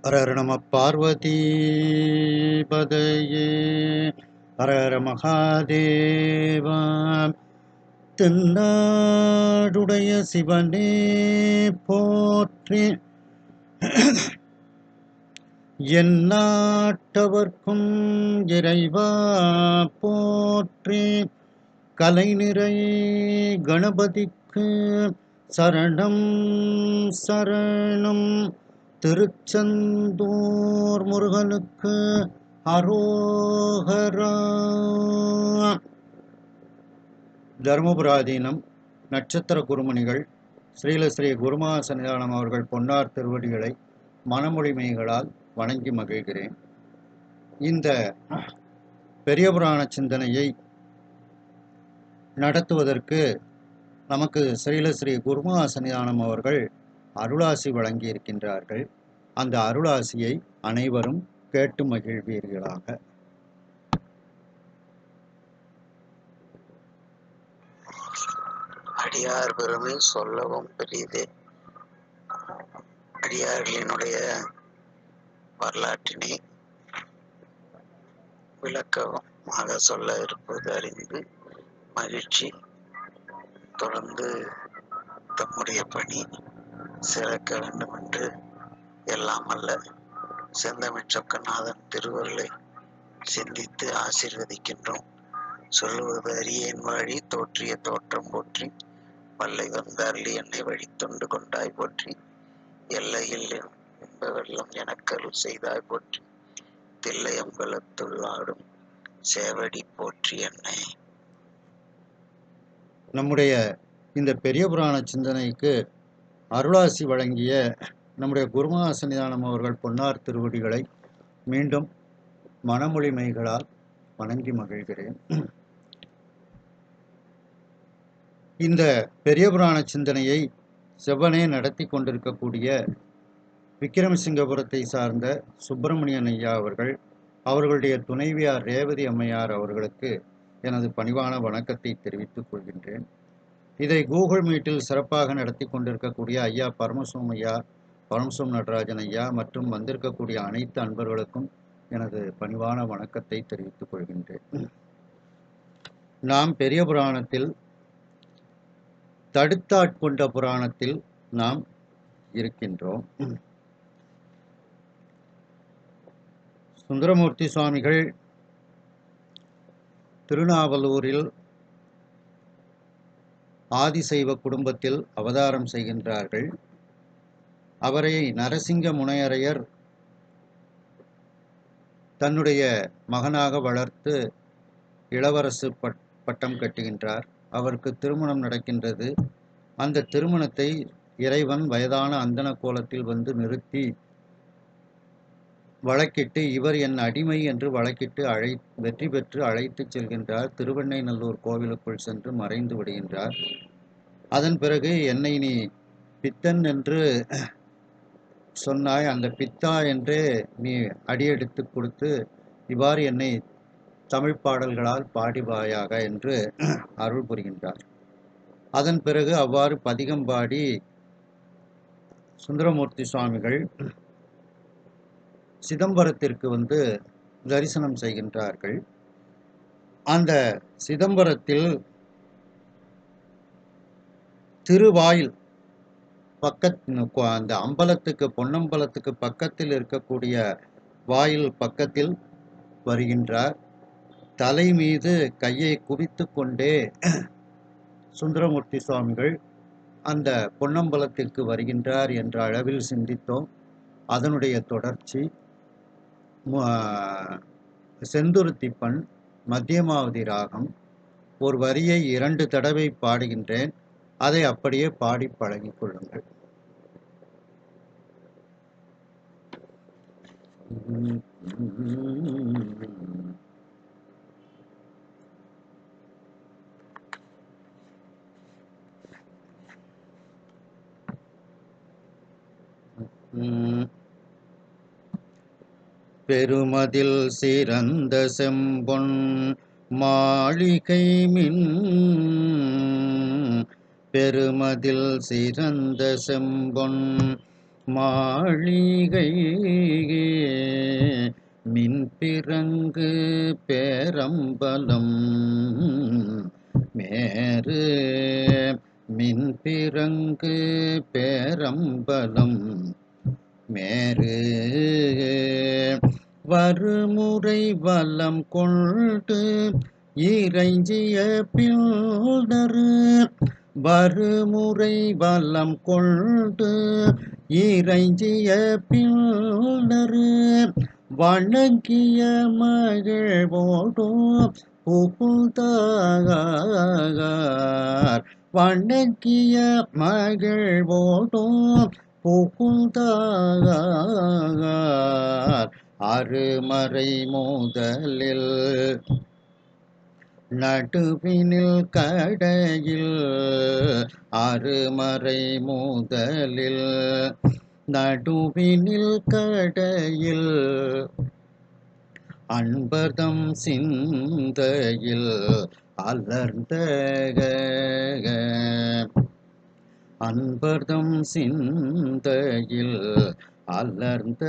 ஹர ஹர நம பார்வதி பதையே ஹர ஹர மகாதேவா. தென்னாடுடைய சிவனே போற்றி, எந்நாட்டவர்க்கும் இறைவா போற்றி. கலைநிறை கணபதிக்கு சரணம் சரணம். திருச்செந்தூர் முருகனுக்கு அரோகரா. தர்மபுராதீனம் நட்சத்திர குருமணிகள் ஸ்ரீலஸ்ரீ குருமா சன்னிதானம் அவர்கள் பொன்னார் திருவடிகளை மனமொழிமைகளால் வணங்கி மகிழ்கிறேன். இந்த பெரிய புராண சிந்தனையை நடத்துவதற்கு நமக்கு ஸ்ரீலஸ்ரீ குருமா சன்னிதானம் அவர்கள் அருளாசி வழங்கி இருக்கின்றார்கள். அந்த அருளாசியை அனைவரும் கேட்டு மகிழ்வீர்களாக. அடியார் பெருமை சொல்லவும் பெரியதே. அடியார்களினுடைய வரலாற்றினை விளக்கமாக சொல்ல இருப்பது அறிந்து மகிழ்ச்சி. தொடர்ந்து தம்முடைய பணி சிறக்க வேண்டும் என்று எல்லாம் அல்ல செந்தமிழ் சொக்கநாதன் திருவருளை சிந்தித்து ஆசீர்வதிக்கின்றோம். சொல்லுவது அரியேன் வாழி தோற்றிய தோற்றம் போற்றி, வல்லை வந்தார்லி என்னை வழி தொண்டு கொண்டாய் போற்றி, எல்லையில் இன்ப வெள்ளம் எனக்கருள் செய்தாய் போற்றி, தில்லையம்பலத்துள்ளாடும் சேவடி போற்றி என்னை. நம்முடைய இந்த பெரிய புராண சிந்தனைக்கு அருளாசி வழங்கிய நம்முடைய குருமா சன்னிதானம் அவர்கள் பொன்னார் திருவடிகளை மீண்டும் மனமொழிமைகளால் வணங்கி மகிழ்கிறேன். இந்த பெரிய புராண சிந்தனையை செவ்வனே நடத்தி கொண்டிருக்கக்கூடிய விக்கிரமசிங்கபுரத்தை சார்ந்த சுப்பிரமணியன் ஐயா அவர்கள், அவர்களுடைய துணைவியார் ரேவதி அம்மையார் அவர்களுக்கு எனது பணிவான வணக்கத்தை தெரிவித்துக் கொள்கின்றேன். இதை கூகுள் மீட்டில் சிறப்பாக நடத்தி கொண்டிருக்கக்கூடிய ஐயா பரமசிவம் ஐயா, பரமசிவம் நடராஜன் ஐயா மற்றும் வந்திருக்கக்கூடிய அனைத்து அன்பர்களுக்கும் எனது பணிவான வணக்கத்தை தெரிவித்துக் கொள்கின்றேன். நாம் பெரிய புராணத்தில் தடுத்தாட்கொண்ட புராணத்தில் நாம் இருக்கின்றோம். சுந்தரமூர்த்தி சுவாமிகள் திருநாவலூரில் ஆதிசைவ குடும்பத்தில் அவதாரம் செய்கின்றார்கள். அவரை நரசிங்க முனையரையர் தன்னுடைய மகனாக வளர்த்து இளவரசு பட்டம் கட்டுகின்றார். அவருக்கு திருமணம் நடக்கின்றது. அந்த திருமணத்தை இறைவன் வயதான அந்தன கோலத்தில் வந்து நிறுத்தி வழக்கிட்டு, இவர் என் அடிமை என்று வழக்கிட்டு வெற்றி பெற்று அழைத்து செல்கின்றார். திருவெண்ணைநல்லூர் கோவிலுக்குள் சென்று மறைந்து விடுகின்றார். அதன் பிறகு என்னை நீ பித்தன் என்று சொன்னாய், அந்த பித்தா என்றே நீ அடியெடுத்து கொடுத்து இவ்வாறு என்னை தமிழ் பாடல்களால் பாடிவாயாக என்று அருள் புரிகின்றார். அதன் பிறகு அவ்வாறு பதிகம் பாடி சுந்தரமூர்த்தி சுவாமிகள் சிதம்பரத்திற்கு வந்து தரிசனம் செய்கின்றார்கள். அந்த சிதம்பரத்தில் திருவாயில் அந்த அம்பலத்துக்கு பொன்னம்பலத்துக்கு பக்கத்தில் இருக்கக்கூடிய வாயில் பக்கத்தில் வருகின்றார். தலை மீது கையை குவித்து கொண்டே சுந்தரமூர்த்தி சுவாமிகள் அந்த பொன்னம்பலத்திற்கு வருகின்றார் என்ற அளவில் சிந்தித்தோம். அதனுடைய தொடர்ச்சி செந்துருத்திப்பண் மத்தியமாவதி ராகம். ஒரு வரியை 2 தடவை பாடுகின்றேன். அதை அப்படியே பாடி பழகிக் கொள்ளுங்கள். பெருமதில் சிறந்த செம்பொன் மாளிகை மின், பெருமதில் சிறந்த செம்பொன் மாளிகை மின்பிறங்கு பேரம்பலம் மேரு மின்பிறங்கு பேரம்பலம் மேரு வருமுறை வலம் கொண்டு இறைஞ்சிய பிள்தரு வருமுறை வலம் கொண்டு இறைஞ்சிய பிள்தரு வணங்கிய மகிழ்வோடும் புகுந்தார் வணங்கிய மகிழ்வோடும் புகுந்தார் அருமறை முதலில் நடுவினில் கடையில் அருமறை முதலில் நடுவினில் கடையில் அன்பர்தம் சிந்தையில் அலர்ந்த அன்பர்தம் சிந்தையில் அலர்ந்த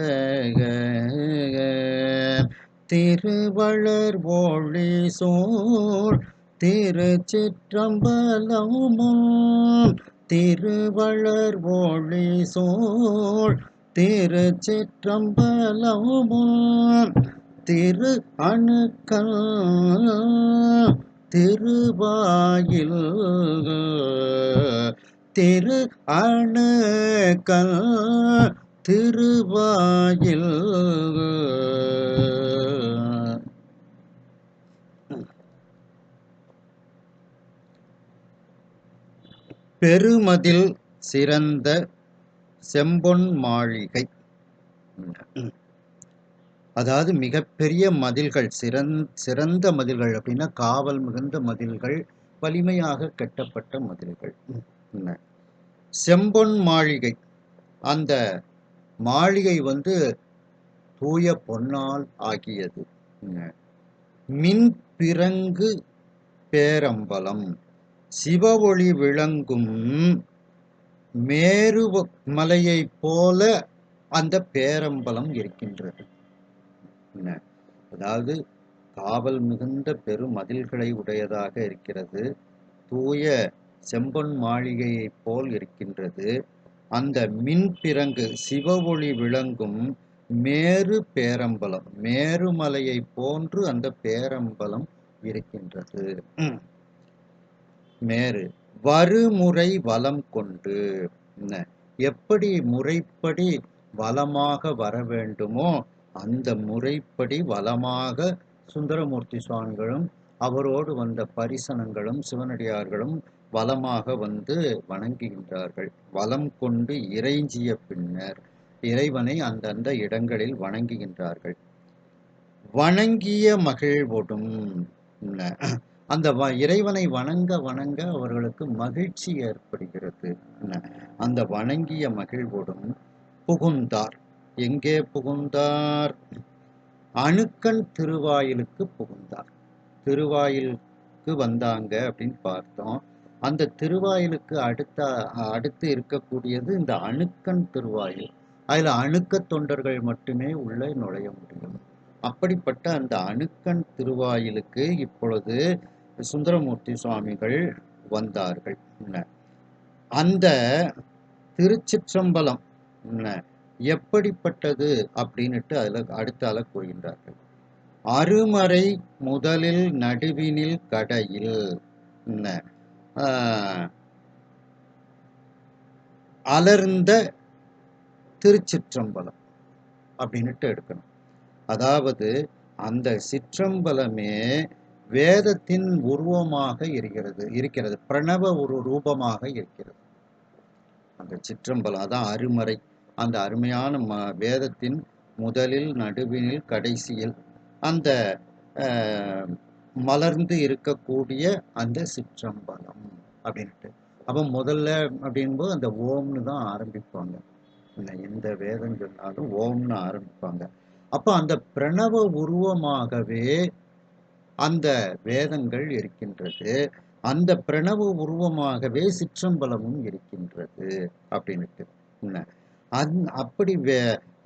திருவளர் ஒளி சோழ் திருச்சிற்றம்பலமும் திருவளர் ஒளி சோழ் திருச்சிற்றம்பலமும் திரு அணுக்கள் திருவாயில் திரு அணுக்கள் திருவாயில் பெருமதில் சிறந்த செம்பொன் மாளிகை. அதாவது மிகப்பெரிய மதில்கள், சிறந்த மதில்கள் அப்படின்னா காவல் மிகுந்த மதில்கள், வலிமையாக கட்டப்பட்ட மதில்கள். செம்பொன் மாளிகை, அந்த மாளிகை தூய பொன்னால் ஆகியது. மின்பிறங்கு பேரம்பலம், சிவ ஒளி விளங்கும் மேரு மலையை போல அந்த பேரம்பலம் இருக்கின்றது. அதாவது காவல் மிகுந்த பெருமதில்களை உடையதாக இருக்கிறது, தூய செம்பொன் மாளிகையை போல் இருக்கின்றது. அந்த மின்பிறங்கு சிவ ஒளி விளங்கும் மேரு பேரம்பலம், மேருமலையை போன்று அந்த பேரம்பலம் இருக்கின்றது. மேரு வருமுறை வலம் கொண்டு, எப்படி முறைப்படி வலமாக வர வேண்டுமோ அந்த முறைப்படி வலமாக சுந்தரமூர்த்தி சுவாமிகளும் அவரோடு வந்த பரிசனங்களும் சிவனடியார்களும் வலமாக வணங்குகின்றார்கள். வலம் கொண்டு இறைஞ்சிய பின்னர் இறைவனை அந்தந்த இடங்களில் வணங்குகின்றார்கள். வணங்கிய மகிழ்வோடும், அந்த இறைவனை வணங்க வணங்க அவர்களுக்கு மகிழ்ச்சி ஏற்படுகிறது. அந்த வணங்கிய மகிழ்வோடும் புகுந்தார். எங்கே புகுந்தார்? அணுக்கண் திருவாயிலுக்கு புகுந்தார். திருவாயிலுக்கு வந்தாங்க அப்படின்னு பார்த்தோம். அந்த திருவாயிலுக்கு அடுத்து இருக்கக்கூடியது இந்த அணுக்கண் திருவாயில். அதில் அணுக்க தொண்டர்கள் மட்டுமே உள்ளே நுழைய முடியும். அப்படிப்பட்ட அந்த அணுக்கண் திருவாயிலுக்கு இப்பொழுது சுந்தரமூர்த்தி சுவாமிகள் வந்தார்கள். அந்த திருச்சிற்றம்பலம் எப்படிப்பட்டது அப்படின்னுட்டு அடுத்தால கூறுகின்றார்கள். அருமறை முதலில் நடுவினில் கடையில் அலர்ந்த திருச்சிற்றம்பலம் அப்படின்னுட்டு எடுக்கணும். அதாவது அந்த சிற்றம்பலமே வேதத்தின் உருவமாக இருக்கிறது, பிரணவ ஒரு ரூபமாக இருக்கிறது அந்த சிற்றம்பலம். அதான் அருமறை, அந்த அருமையான வேதத்தின் முதலில் நடுவினில் கடைசியில் அந்த மலர்ந்து இருக்கக்கூடிய அந்த சிற்றம்பலம் அப்படின்ட்டு. அப்போ முதல்ல அப்படின்போது அந்த ஓம்னு தான் ஆரம்பிப்பாங்க. எந்த வேதம் சொன்னாலும் ஓம்னு ஆரம்பிப்பாங்க. அப்போ அந்த பிரணவ உருவமாகவே அந்த வேதங்கள் இருக்கின்றது, அந்த பிரணவ உருவமாகவே சிற்றம்பலமும் இருக்கின்றது அப்படின்ட்டு. அப்படி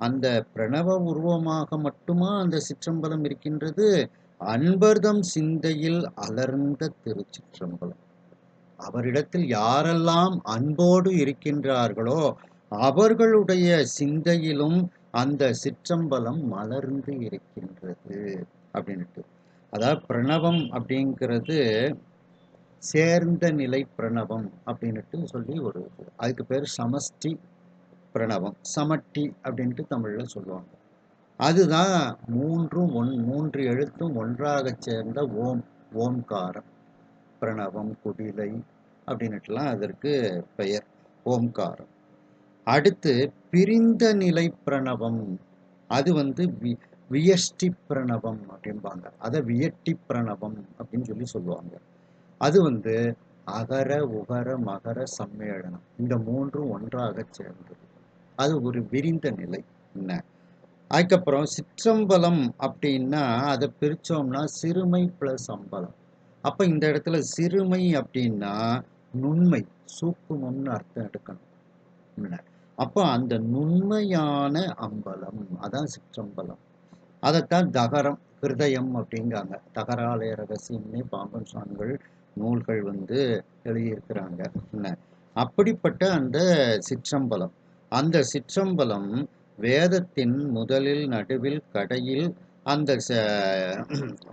அந்த பிரணவ உருவமாக மட்டுமா அந்த சிற்றம்பலம் இருக்கின்றது? அன்பர்தம் சிந்தையில் அலர்ந்த திருச்சிற்றம்பலம். அவரிடத்தில் யாரெல்லாம் அன்போடு இருக்கின்றார்களோ அவர்களுடைய சிந்தையிலும் அந்த சிற்றம்பலம் மலர்ந்து இருக்கின்றது அப்படின்ட்டு. அதாவது பிரணவம் அப்படிங்கிறது சேர்ந்த நிலை பிரணவம் அப்படின்ட்டு சொல்லி ஒரு அதுக்கு பேர் சமஷ்டி பிரணவம், சமட்டி அப்படின்ட்டு தமிழ்ல சொல்லுவாங்க. அதுதான் மூன்று எழுத்தும் ஒன்றாக சேர்ந்த ஓம்காரம். பிரணவம், குடிலை அப்படின்னுட்டுலாம் அதற்கு பெயர் ஓம்காரம். அடுத்து பிரிந்த நிலை பிரணவம், அது வியஷ்டி பிரணவம் அப்படிம்பாங்க. அதை வியட்டி பிரணவம் அப்படின்னு சொல்லுவாங்க. அது அகர உகர மகர சம்மேளனம், இந்த மூன்றும் ஒன்றாக சேர்ந்தது. அது ஒரு விரிந்த நிலை. என்ன அதுக்கப்புறம் சிற்றம்பலம் அப்படின்னா அதை பிரிச்சோம்னா சிறுமை பிளஸ் அம்பலம். அப்ப இந்த இடத்துல சிறுமை அப்படின்னா நுண்மை, சூக்குமம்னு அர்த்தம் எடுக்கணும். அப்போ அந்த நுண்மையான அம்பலம் அதான் சிற்றம்பலம். அதைத்தான் தகரம் ஹிருதயம் அப்படிங்காங்க. தகராலய ரகசியம்னே பாம்பன் சுவாமிகள் நூல்கள் எழுதியிருக்கிறாங்க. என்ன அப்படிப்பட்ட அந்த சிற்றம்பலம், அந்த சிற்றம்பலம் வேதத்தின் முதலில் நடுவில் கடையில் அந்த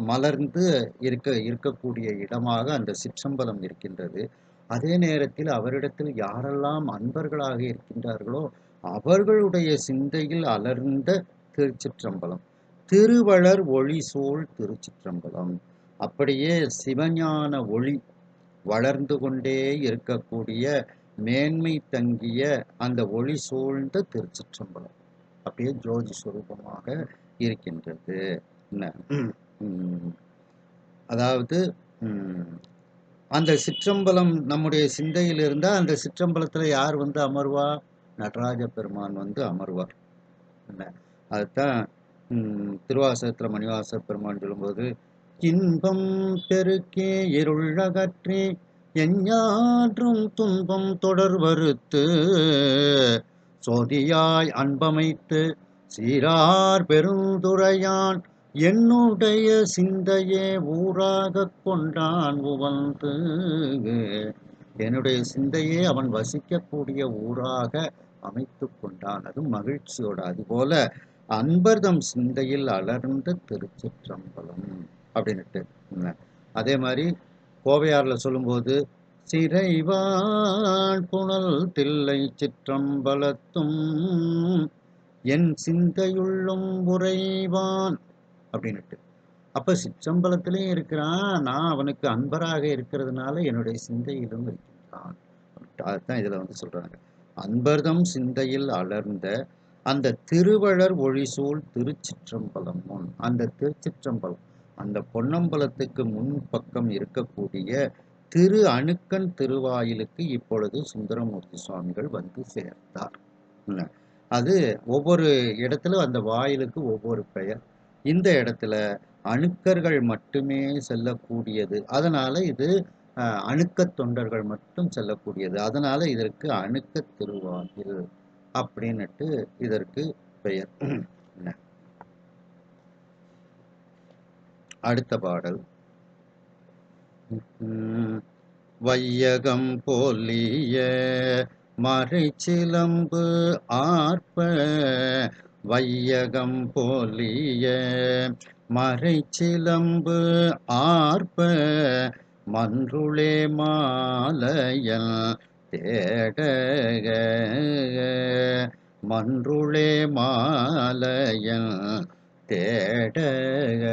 மலர்ந்து இருக்கக்கூடிய இடமாக அந்த சிற்றம்பலம் இருக்கின்றது. அதே நேரத்தில் அவரிடத்தில் யாரெல்லாம் அன்பர்களாக இருக்கின்றார்களோ அவர்களுடைய சிந்தையில் அலர்ந்த திருச்சிற்றம்பலம், திருவளர் ஒளி சூழ் திருச்சிற்றம்பலம். அப்படியே சிவஞான ஒளி வளர்ந்து கொண்டே இருக்கக்கூடிய மேன்மை தங்கிய அந்த ஒளி சூழ்ந்த திருச்சிற்றம்பலம் அப்படியே ஜோதி சுரூபமாக இருக்கின்றது. அதாவது அந்த சிற்றம்பலம் நம்முடைய சிந்தையில் இருந்தால் அந்த சிற்றம்பலத்துல யார் அமர்வா? நடராஜ பெருமான் அமர்வார். அதுதான் திருவாசகத்துல மணிவாச பெருமான் சொல்லும்போது, இன்பம் பெருக்கே இருளகற்றே எஞ்ஞாற்றும் துன்பம் தொடர்வறுத்து சோதியாய் அன்பமைத்து சீரார் பெருந்துரையான் என்னுடைய சிந்தையே ஊராக கொண்டான் உவந்து. என்னுடைய சிந்தையே அவன் வசிக்கக்கூடிய ஊராக அமைத்து கொண்டான். அது மகிழ்ச்சியோட. அதுபோல அன்பர்தம் சிந்தையில் அலர்ந்த திருச்சிற்றம்பலம் அப்படின்னுட்டு. அதே மாதிரி கோவையார்ல சொல்லும்போது, சிறைவான் புனல் தில்லை சிற்றம்பலத்தும் என் சிந்தையுள்ளும் உறைவான் அப்படின்னுட்டு. அப்ப சிற்றம்பலத்திலையும் இருக்கிறான், நான் அவனுக்கு அன்பராக இருக்கிறதுனால என்னுடைய சிந்தையிலும் இருக்கின்றான். அதுதான் இதுல சொல்றாங்க. அன்பர்தம் சிந்தையில் அலர்ந்த அந்த திருவளர் ஒளிசூழ் திருச்சிற்றம்பலம். அந்த திருச்சிற்றம்பலம், அந்த பொன்னம்பலத்துக்கு முன்பக்கம் இருக்கக்கூடிய திரு அணுக்கன் திருவாயிலுக்கு இப்பொழுது சுந்தரமூர்த்தி சுவாமிகள் சேர்த்தார். அது ஒவ்வொரு இடத்துல அந்த வாயிலுக்கு ஒவ்வொரு பெயர். இந்த இடத்துல அணுக்கர்கள் மட்டுமே செல்லக்கூடியது, அதனால இது அணுக்க தொண்டர்கள் மட்டும் செல்லக்கூடியது. அதனால இதற்கு அணுக்க திருவாயில் அப்படின்னுட்டு இதற்கு பெயர். அடுத்த பாடல், வையகம் போலிய மறைச்சிலம்பு ஆர்ப்ப, வையகம் போலிய மறைச்சிலம்பு ஆர்ப்ப மன்றுளே மாலையல் தேடக, மன்றுளே மாலையல் தேடக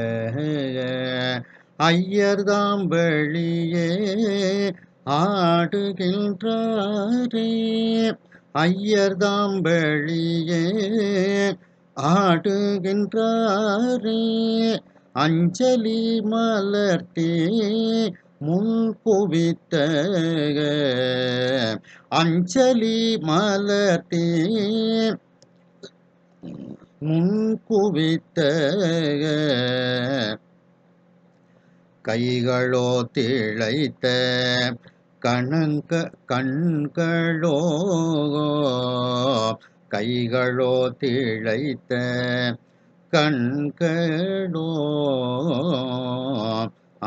ஐயர்தாம் வெளியே ஆடுகின்றாரே, ஐயர்தாம் வெளியே ஆடுகின்றாரே அஞ்சலி மலர்த்தே முன் குவித்த, அஞ்சலி மலர்த்தே முன் குவித்த கைகளோ திளைத்த கண்களோ கைகளோ திளைத்த கண்களோ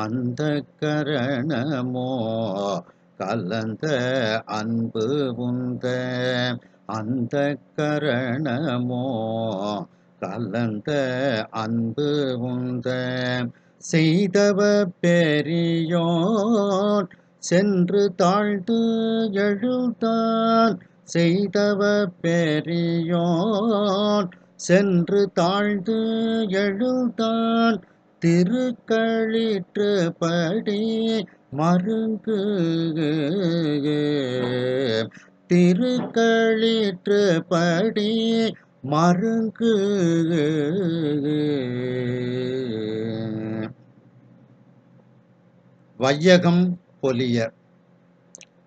அந்த கரணமோ கலந்த அன்பு உந்த அந்த கரணமோ கலந்த அன்பு உந்த செய்தவ பெரியோன் சென்று தாழ்ந்து எழுந்தான் செய்தவ பெரியோன் சென்று தாழ்ந்து எழுந்தான் திருக்களிற்று படி மருங்கு திருக்களிற்று படி மருங்கு வையகம் பொலிய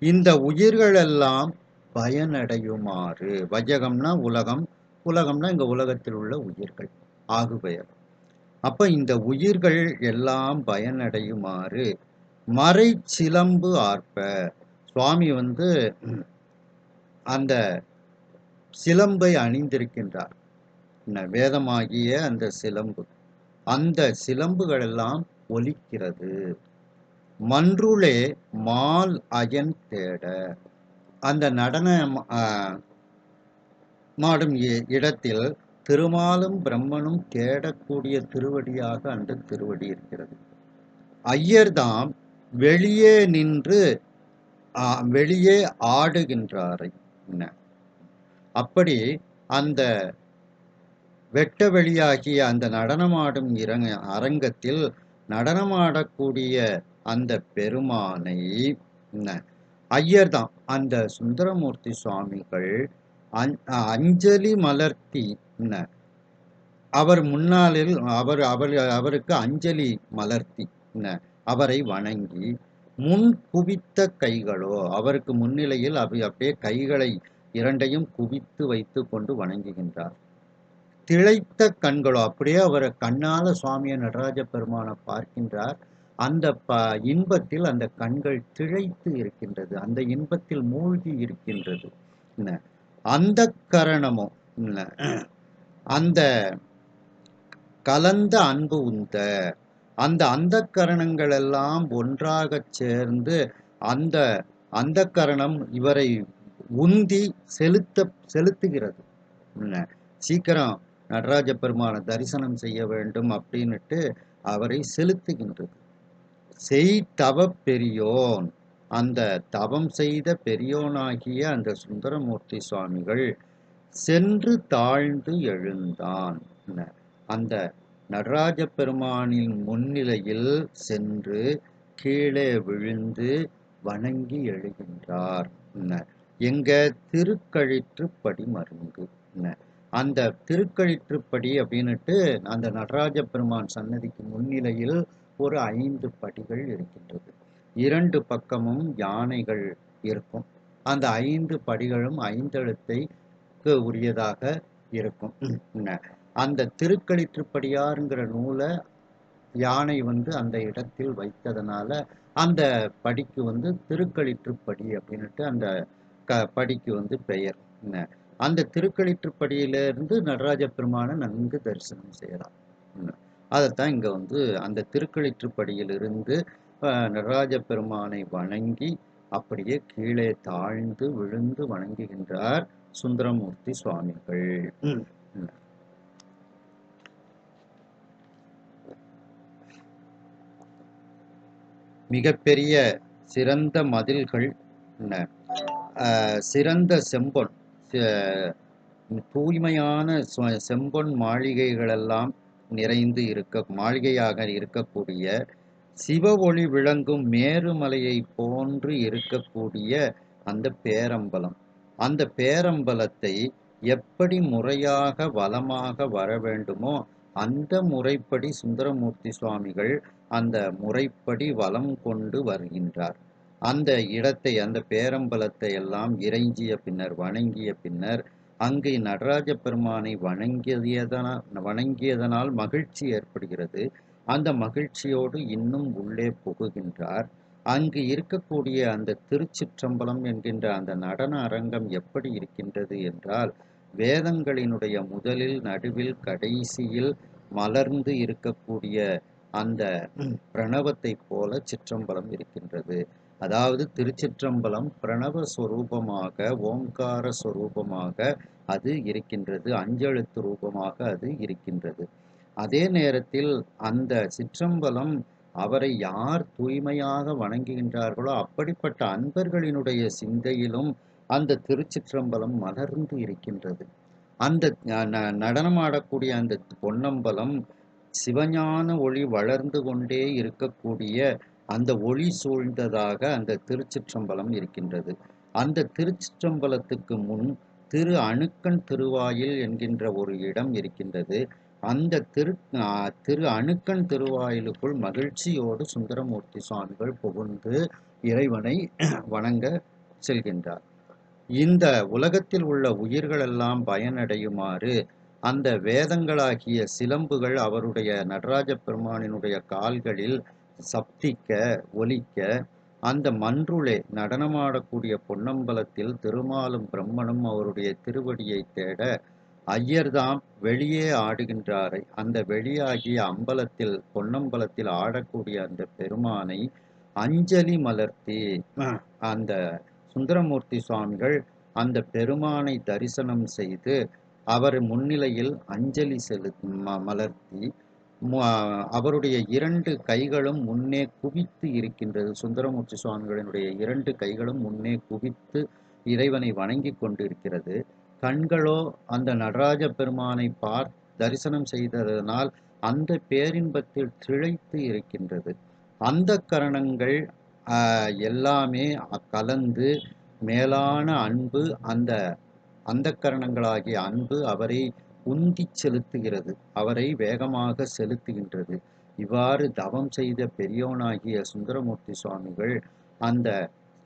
இந்த உயிர்களெல்லாம் பயனடையுமாறு வையகம்னா உலகம் உலகம்னா இங்க உலகத்தில் உள்ள உயிர்கள் ஆகுபெயர் அப்ப இந்த உயிர்கள் எல்லாம் பயனடையுமாறு மறை சிலம்பு ஆர்ப்ப சுவாமி அந்த சிலம்பை அணிந்திருக்கின்றார் வேதமாகிய அந்த சிலம்பு அந்த சிலம்புகள் எல்லாம் ஒலிக்கிறது மன்றுளே மால் அயன் தேட அந்த நடன மாடும் இடத்தில் திருமாலும் பிரம்மனும் தேடக்கூடிய திருவடியாக அந்த திருவடி இருக்கிறது. ஐயர்தாம் வெளியே நின்று வெளியே ஆடுகின்றாரை. அப்படி அந்த வெட்ட வெளியாகிய அந்த நடனமாடும் அரங்கத்தில் நடனமாடக்கூடிய அந்த பெருமானை ஐயர்தான் அந்த சுந்தரமூர்த்தி சுவாமிகள் அஞ்சலி மலர்த்தி அவர் முன்னாளில் அவருக்கு அஞ்சலி மலர்த்தி அவரை வணங்கி முன் குவித்த கைகளோ அவருக்கு முன்னிலையில் அப்படியே கைகளை இரண்டையும் குவித்து வைத்து கொண்டு வணங்குகின்றார். திளைத்த கண்களோ அப்படியே அவர் கண்ணால சுவாமியை நடராஜ பெருமானை பார்க்கின்றார். அந்த இன்பத்தில் அந்த கண்கள் திளைத்து இருக்கின்றது, அந்த இன்பத்தில் மூழ்கி இருக்கின்றது. அந்த கரணமோ அந்த கலந்த அன்பு உந்த அந்த அந்த கரணங்கள் எல்லாம் ஒன்றாக சேர்ந்து அந்த அந்த கரணம் இவரை உந்தி செலுத்துகிறது. சீக்கிரம் நடராஜ பெருமான தரிசனம் செய்ய வேண்டும் அப்படின்னுட்டு அவரை செலுத்துகின்றது. செய்தவ பெரியோன் அந்த தவம் செய்த பெரியோனாகிய அந்த சுந்தரமூர்த்தி சுவாமிகள் சென்று தாழ்ந்து எழுந்தான். அந்த நடராஜ பெருமானின் முன்னிலையில் சென்று கீழே விழுந்து வணங்கி எழுகின்றார். எங்க திருக்கழிற்றுப்படி மருங்கு அந்த திருக்கழிற்றுப்படி அப்படின்னுட்டு அந்த நடராஜ பெருமான் சன்னதிக்கு முன்னிலையில் ஒரு 5 படிகள் இருக்கின்றது. 2 பக்கமும் யானைகள் இருக்கும். அந்த 5 படிகளும் 5 எழுத்தைக்கு உரியதாக இருக்கும். அந்த திருக்களிற்றுப்படியாருங்கிற நூலை யானை அந்த இடத்தில் வைத்ததனால அந்த படிக்கு திருக்களிற்றுப்படி அப்படின்னுட்டு அந்த படிக்கு பெயர். அந்த திருக்களிற்றுப்படியிலிருந்து நடராஜ பெருமானை நன்கு தரிசனம் செய்யலாம். அதைத்தான் இங்க அந்த திருக்களிற்றுப்படியிலிருந்து நடராஜ பெருமானை வணங்கி அப்படியே கீழே தாழ்ந்து விழுந்து வணங்குகின்றார் சுந்தரமூர்த்தி சுவாமிகள். மிகப்பெரிய சிறந்த மதில்கள், சிறந்த செம்பொன் தூய்மையான செம்பொன் மாளிகைகளெல்லாம் நிறைந்து மாளிகையாக இருக்கக்கூடிய சிவ ஒளி விளங்கும் மேருமலையை போன்று இருக்கக்கூடிய அந்த பேரம்பலம், அந்த பேரம்பலத்தை எப்படி முறையாக வலமாக வர வேண்டுமோ அந்த முறைப்படி சுந்தரமூர்த்தி சுவாமிகள் அந்த முறைப்படி வலம் கொண்டு வருகின்றார். அந்த இடத்தை அந்த பேரம்பலத்தை எல்லாம் இறைஞ்சிய பின்னர் வணங்கிய பின்னர் அங்கு நடராஜ பெருமானை வணங்கியதனால் மகிழ்ச்சி ஏற்படுகிறது. அந்த மகிழ்ச்சியோடு இன்னும் உள்ளே புகுகின்றார். அங்கு இருக்கக்கூடிய அந்த திருச்சிற்றம்பலம் என்கின்ற அந்த நடன அரங்கம் எப்படி இருக்கின்றது என்றால் வேதங்களினுடைய முதலில், நடுவில், கடைசியில் மலர்ந்து இருக்கக்கூடிய அந்த பிரணவத்தைப் போல சிற்றம்பலம் இருக்கின்றது. அதாவது திருச்சிற்றம்பலம் பிரணவ சொரூபமாக, ஓங்கார சொரூபமாக அது இருக்கின்றது. அஞ்செழுத்து ரூபமாக அது இருக்கின்றது. அதே நேரத்தில் அந்த சிற்றம்பலம் அவரை யார் தூய்மையாக வணங்குகின்றார்களோ அப்படிப்பட்ட அன்பர்களினுடைய சிந்தையிலும் அந்த திருச்சிற்றம்பலம் மலர்ந்து இருக்கின்றது. அந்த நடனமாடக்கூடிய அந்த பொன்னம்பலம் சிவஞான ஒளி வளர்ந்து கொண்டே இருக்கக்கூடிய அந்த ஒளி சூழ்ந்ததாக அந்த திருச்சிற்றம்பலம் இருக்கின்றது. அந்த திருச்சிற்றம்பலத்துக்கு முன் திரு அணுக்கன் திருவாயில் என்கின்ற ஒரு இடம் இருக்கின்றது. அந்த திரு அணுக்கன் திருவாயிலுக்குள் மகிழ்ச்சியோடு சுந்தரமூர்த்தி சுவாமிகள் புகுந்து இறைவனை வணங்க செல்கின்றார். இந்த உலகத்தில் உள்ள உயிர்களெல்லாம் பயனடையுமாறு அந்த வேதங்களாகிய சிலம்புகள் அவருடைய நடராஜ பெருமானினுடைய கால்களில் சப்திக்க, ஒலிக்க, அந்த மன்றுளே நடனமாடக்கூடிய பொன்னம்பலத்தில் திருமாலும் பிரம்மனும் அவருடைய திருவடியை தேட ஐயர்தாம் வெளியே ஆடுகின்றாரை. அந்த வெளியாகிய அம்பலத்தில், பொன்னம்பலத்தில் ஆடக்கூடிய அந்த பெருமானை அஞ்சலி மலர்த்தி அந்த சுந்தரமூர்த்தி சுவாமிகள் அந்த பெருமானை தரிசனம் செய்து அவர் முன்னிலையில் அஞ்சலி மலர்த்தி அவருடைய 2 கைகளும் முன்னே குவித்து இருக்கின்றது. சுந்தரமூர்த்தி சுவாமிகளினுடைய 2 கைகளும் முன்னே குவித்து இறைவனை வணங்கி கொண்டிருக்கிறது. கண்களோ அந்த நடராஜ பெருமானை தரிசனம் செய்ததனால் அந்த பேரின்பத்தில் திளைத்து இருக்கின்றது. அந்த கரணங்கள் எல்லாமே கலந்து மேலான அன்பு, அந்த கரணங்களாகிய அன்பு அவரை உந்தி செலுத்துகிறது, அவரை வேகமாக செலுத்துகின்றது. இவ்வாறு தவம் செய்த பெரியோனாகிய சுந்தரமூர்த்தி சுவாமிகள் அந்த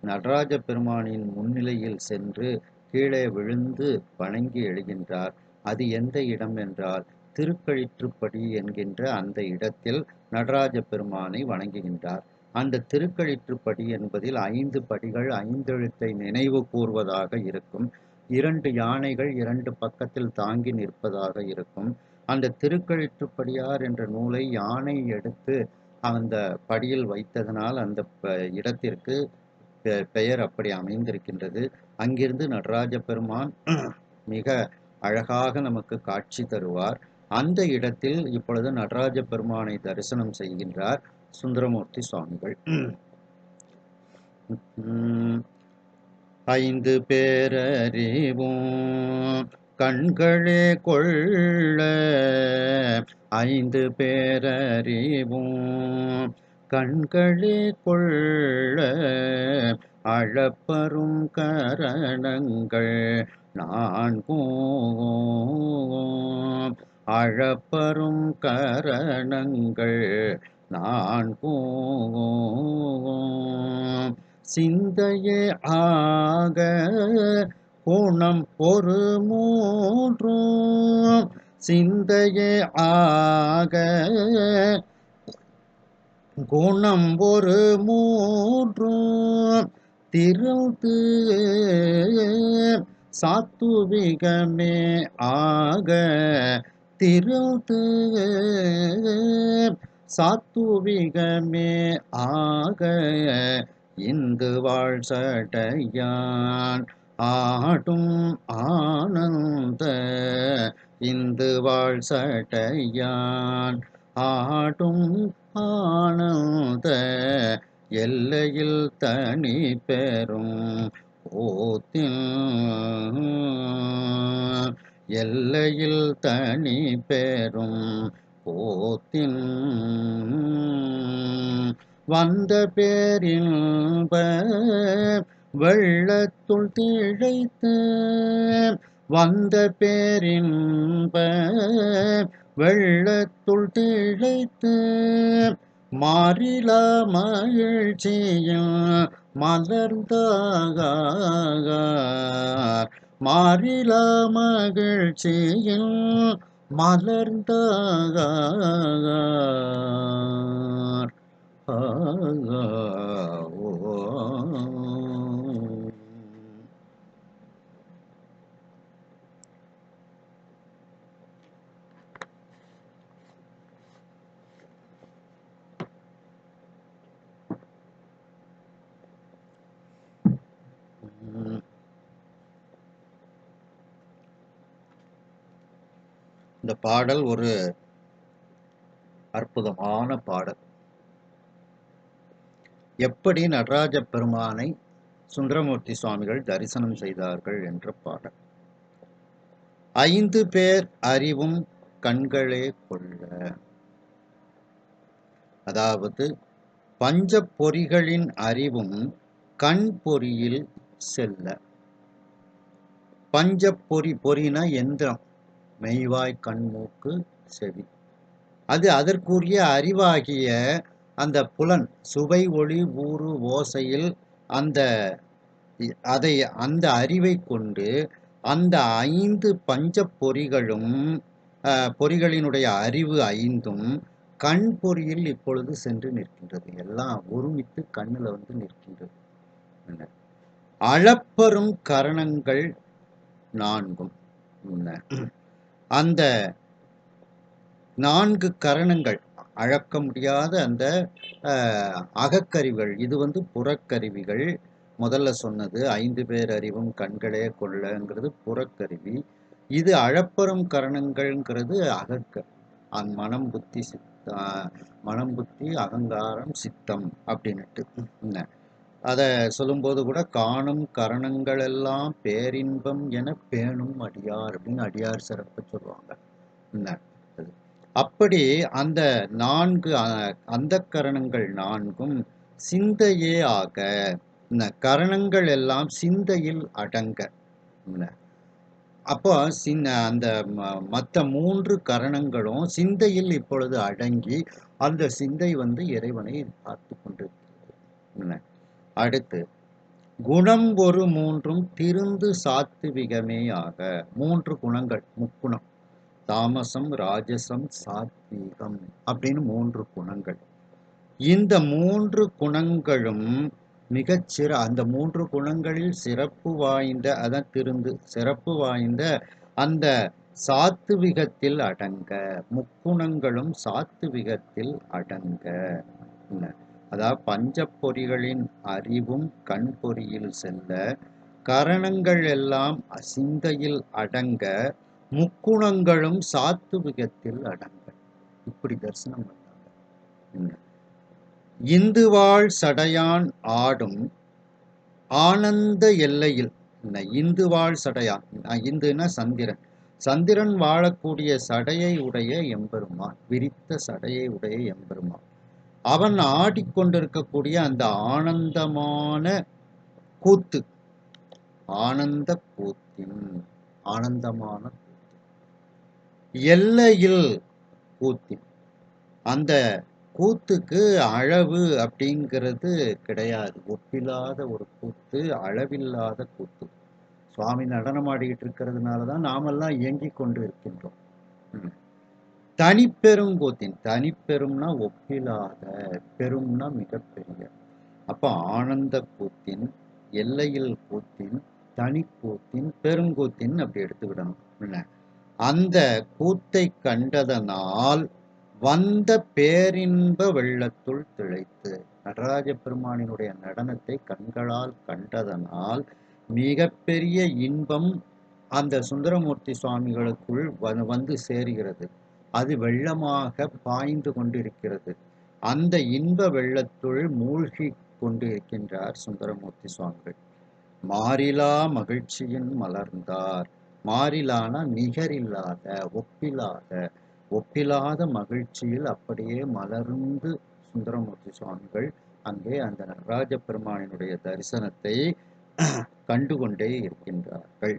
நடராஜ பெருமானின் முன்னிலையில் சென்று கீழே விழுந்து வணங்கி எழுகின்றார். அது எந்த இடம் என்றால் திருக்கழிற்றுப்படி என்கின்ற அந்த இடத்தில் நடராஜ பெருமானை வணங்குகின்றார். அந்த திருக்கழிற்றுப்படி என்பதில் 5 படிகள் 5 எழுத்தை நினைவு கூர்வதாக இருக்கும். 2 யானைகள் 2 பக்கத்தில் தாங்கி நிற்பதாக இருக்கும். அந்த திருக்கழிற்றுப்படியார் என்ற நூலை யானை எடுத்து அந்த படியில் வைத்ததனால் அந்த இடத்திற்கு பெயர் அப்படி அமைந்திருக்கின்றது. அங்கிருந்து நடராஜ பெருமான் மிக அழகாக நமக்கு காட்சி தருவார். அந்த இடத்தில் இப்பொழுது நடராஜ பெருமானை தரிசனம் செய்கின்றார் சுந்தரமூர்த்தி சுவாமிகள். 5 பேரறிவும் கண்களே கொள்ள, 5 பேரறிவும் கண்களே கொள்ள, அளப்பரும் கரணங்கள் 4 அளப்பரும் கரணங்கள் 4 சிந்தையே ஆக குணம் ஒரு 3 சிந்தையே ஆக குணம் ஒரு 3 திருந்து சாத்துவிகமே ஆக திருந்து சாத்துவிகமே ஆக இந்து வாழ் சடையான் ஆடும் ஆனந்த இந்து வாழ் சடையான் ஆடும் ஆனந்த எல்லையில் தனி பெறும் போத்தின் எல்லையில் தனி பெறும் போத்தின் வந்த பேரின்ப வெள்ளத்துள் திளைத்து வந்த பேரின்ப வெள்ளத்துள் திளைத்து மாறிலா மகிழ்ச்சியில் மலர்ந்தாகார் மாறிலா மகிழ்ச்சியில் மலர்ந்தாகார். இந்த பாடல் ஒரு அற்புதமான பாடல். எப்படி நடராஜ பெருமானை சுந்தரமூர்த்தி சுவாமிகள் தரிசனம் செய்தார்கள் என்ற பாடல். 5 பேர் அறிவும் கண்களே கொள்ள. அதாவது பஞ்ச பொறிகளின் அறிவும் கண் பொறியில் செல்ல. பஞ்ச பொறினா எந்திரம், மெய்வாய் கண் மூக்கு செவி. அது அதற்குரிய அறிவாகிய அந்த புலன் சுவை ஒளி ஊறு ஓசையில் அந்த அந்த அறிவை கொண்டு அந்த 5 பஞ்ச பொறிகளும் பொறிகளினுடைய அறிவு 5ம் கண் பொறியில் இப்பொழுது சென்று நிற்கின்றது. எல்லாம் ஒருமித்து கண்ணுல வந்து நிற்கின்றது. அளப்பரும் கரணங்கள் 4ம் அந்த 4 கரணங்கள் அளக்க முடியாத அந்த அகக்கருவிகள். இது வந்து புறக்கருவிகள். முதல்ல சொன்னது 5 பேர் அறிவும் கண்களே கொள்ளங்கிறது புறக்கருவி. இது அளப்பரும் கரணங்கள்ங்கிறது மனம் புத்தி மனம் புத்தி அகங்காரம் சித்தம் அப்படின்னுட்டு அதை சொல்லும்போது கூட காணும் கரணங்கள் எல்லாம் பேரின்பம் என பேணும் அடியார் அப்படின்னு அடியார் சிறப்பு சொல்லுவாங்க. அப்படி அந்த 4 அந்த கரணங்கள் 4ம் சிந்தையே ஆக. இந்த கரணங்கள் எல்லாம் சிந்தையில் அடங்க. அப்போ அந்த மற்ற 3 கரணங்களும் சிந்தையில் இப்பொழுது அடங்கி அந்த சிந்தை வந்து இறைவனை பார்த்து கொண்டிருக்கிறது. அடுத்து குணம் ஒரு 3ம் திருந்து சாத்விகமே ஆக. 3 குணங்கள், முக்குணம், தாமசம் ராஜசம் சாத்வீகம் அப்படின்னு 3 குணங்கள். இந்த 3 குணங்களும் அந்த 3 குணங்களில் சிறப்பு வாய்ந்த அதான் திருந்து சிறப்பு வாய்ந்த அந்த சாத்விகத்தில் அடங்க. முக்குணங்களும் சாத்விகத்தில் அடங்க. அதாவது பஞ்ச பொறிகளின் அறிவும் கண் பொறியில் செல்ல, கரணங்கள் எல்லாம் சிந்தையில் அடங்க, முக்குணங்களும் சாத்விகத்தில் அடங்க. இப்படி தரிசனம் பண்ணாங்க. இந்துவாழ் சடையான் ஆடும் ஆனந்த எல்லையில். இந்துவாழ் சடையான், இந்துனா சந்திரன். சந்திரன் வாழக்கூடிய சடையை உடைய எம்பெருமான், விரித்த சடையை உடைய எம்பெருமான். அவன் ஆடிக்கொண்டிருக்கக்கூடிய அந்த ஆனந்தமான கூத்து, ஆனந்த கூத்தின் ஆனந்தமான எல்லையில் கூத்தின் அந்த கூத்துக்கு அளவு அப்படிங்கிறது கிடையாது. ஒப்பில்லாத ஒரு கூத்து, அளவில்லாத கூத்து. சுவாமி நடனம் ஆடிக்கிட்டு இருக்கிறதுனால தான் நாமெல்லாம் இயங்கிக் கொண்டு இருக்கின்றோம். தனிப்பெருங்கூத்தின், தனிப்பெரும்னா ஒப்பில்லாத, பெரும்னா மிகப்பெரிய. அப்ப ஆனந்த கூத்தின், எல்லையில் கூத்தின், தனி கூத்தின், பெருங்கூத்தின் அப்படி எடுத்துக்கிடணும். அந்த கூத்தை கண்டதனால் வந்த பேரின்ப வெள்ளத்துள் திளைத்து. நடராஜ பெருமானினுடைய நடனத்தை கண்களால் கண்டதனால் மிகப்பெரிய இன்பம் அந்த சுந்தரமூர்த்தி சுவாமிகளுக்குள் வந்து சேருகிறது. அது வெள்ளமாக பாய்ந்து கொண்டிருக்கிறது. அந்த இன்ப வெள்ளத்துள் மூழ்கி கொண்டிருக்கின்றார் சுந்தரமூர்த்தி சுவாமிகள். மாறிலா மகிழ்ச்சியின் மலர்ந்தார். மாறிலான நிகரில்லாத, ஒப்பில்லாத மகிழ்ச்சியில் அப்படியே மலர்ந்து சுந்தரமூர்த்தி சுவாமிகள் அங்கே அந்த நடராஜ பெருமானினுடைய தரிசனத்தை கண்டுகொண்டே இருக்கின்றார்கள்.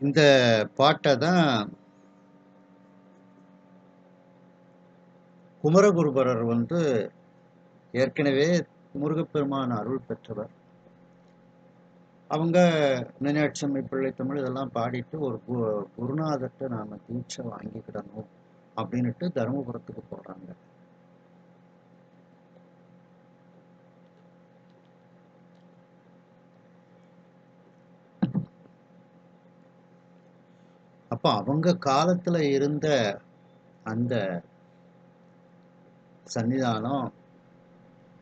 இந்த பாட்டை தான் குமரகுருபரர் வந்து ஏற்கனவே முருகப்பெருமான் அருள் பெற்றவர். அவங்க மீனாட்சி பிள்ளை தமிழ் இதெல்லாம் பாடிட்டு ஒரு குருநாதர்கிட்ட நாம தீட்சை வாங்கிக்கிடணும் அப்படின்னுட்டு தருமபுரத்துக்கு போறாங்க. அப்ப அவங்க காலத்துல இருந்த அந்த சன்னிதானம்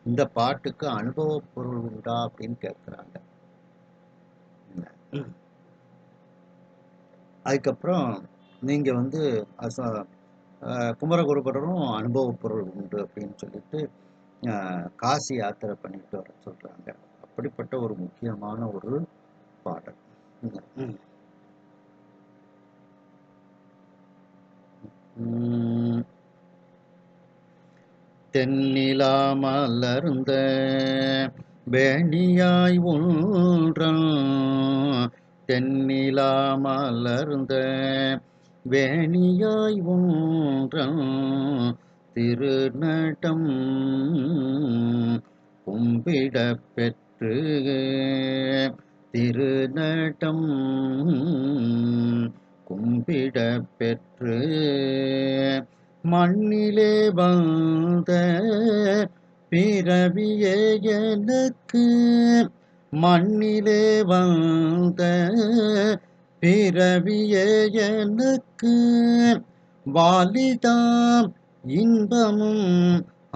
இந்த பாட்டுக்கு அனுபவ பொருள் உண்டா அப்படின்னு கேட்குறாங்க. அதுக்கப்புறம் நீங்கள் வந்து குமரகுருபரரும் அனுபவ பொருள் உண்டு அப்படின்னு சொல்லிட்டு காசி யாத்திரை பண்ணிட்டு வர சொல்கிறாங்க. அப்படிப்பட்ட ஒரு முக்கியமான ஒரு பாடல். தென்னிலா மலர்ந்த வேணியாய் ஒன்றன், தென்னிலா மலர்ந்த வேணியாய் ஒன்றன், திருநடம் கும்பிட பெற்று, திருநடம் கும்பிட பெற்று, மண்ணிலே வந்த பிறவியே எனக்கு, மண்ணிலே வந்த பிறவியே எனக்கு, வாலிதாம் இன்பமும்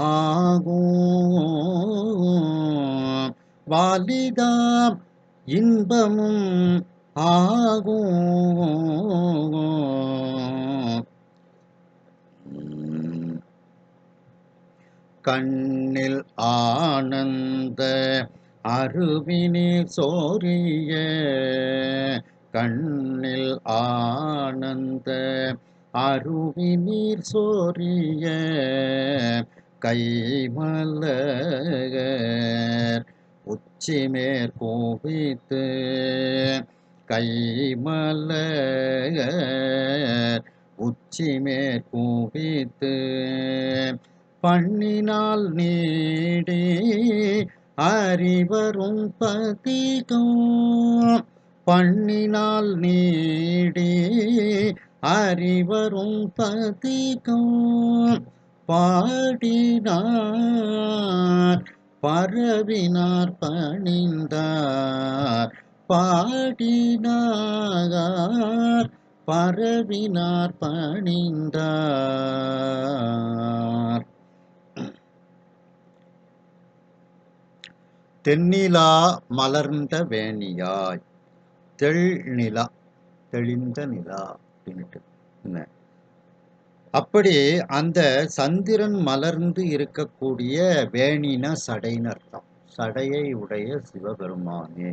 ஆகும், வாலிதாம் இன்பமும் ஆகும். கண்ணில் ஆனந்த அருவினீர் சோரிய, கண்ணில் ஆனந்த அருவினீர் சோரிய, கைமலர் உச்சிமேற் கோபித்து, கைமலர் உச்சிமேற் கோபித்து, பண்ணினால் நீடி அறிவரும் பதிகம், பண்ணினால் நீடி அறிவரும் பதிகம், பாடினார் பரவினார் பணிந்தார், பாடினார் பரவினார் பணிந்தார். தென்னிலா மலர்ந்த வேணியாய், தெள்நிலா தெளிந்த நிலா அப்படின்ட்டு. அப்படி அந்த சந்திரன் மலர்ந்து இருக்கக்கூடிய வேணினா சடைன்னு அர்த்தம். சடையை உடைய சிவபெருமானே,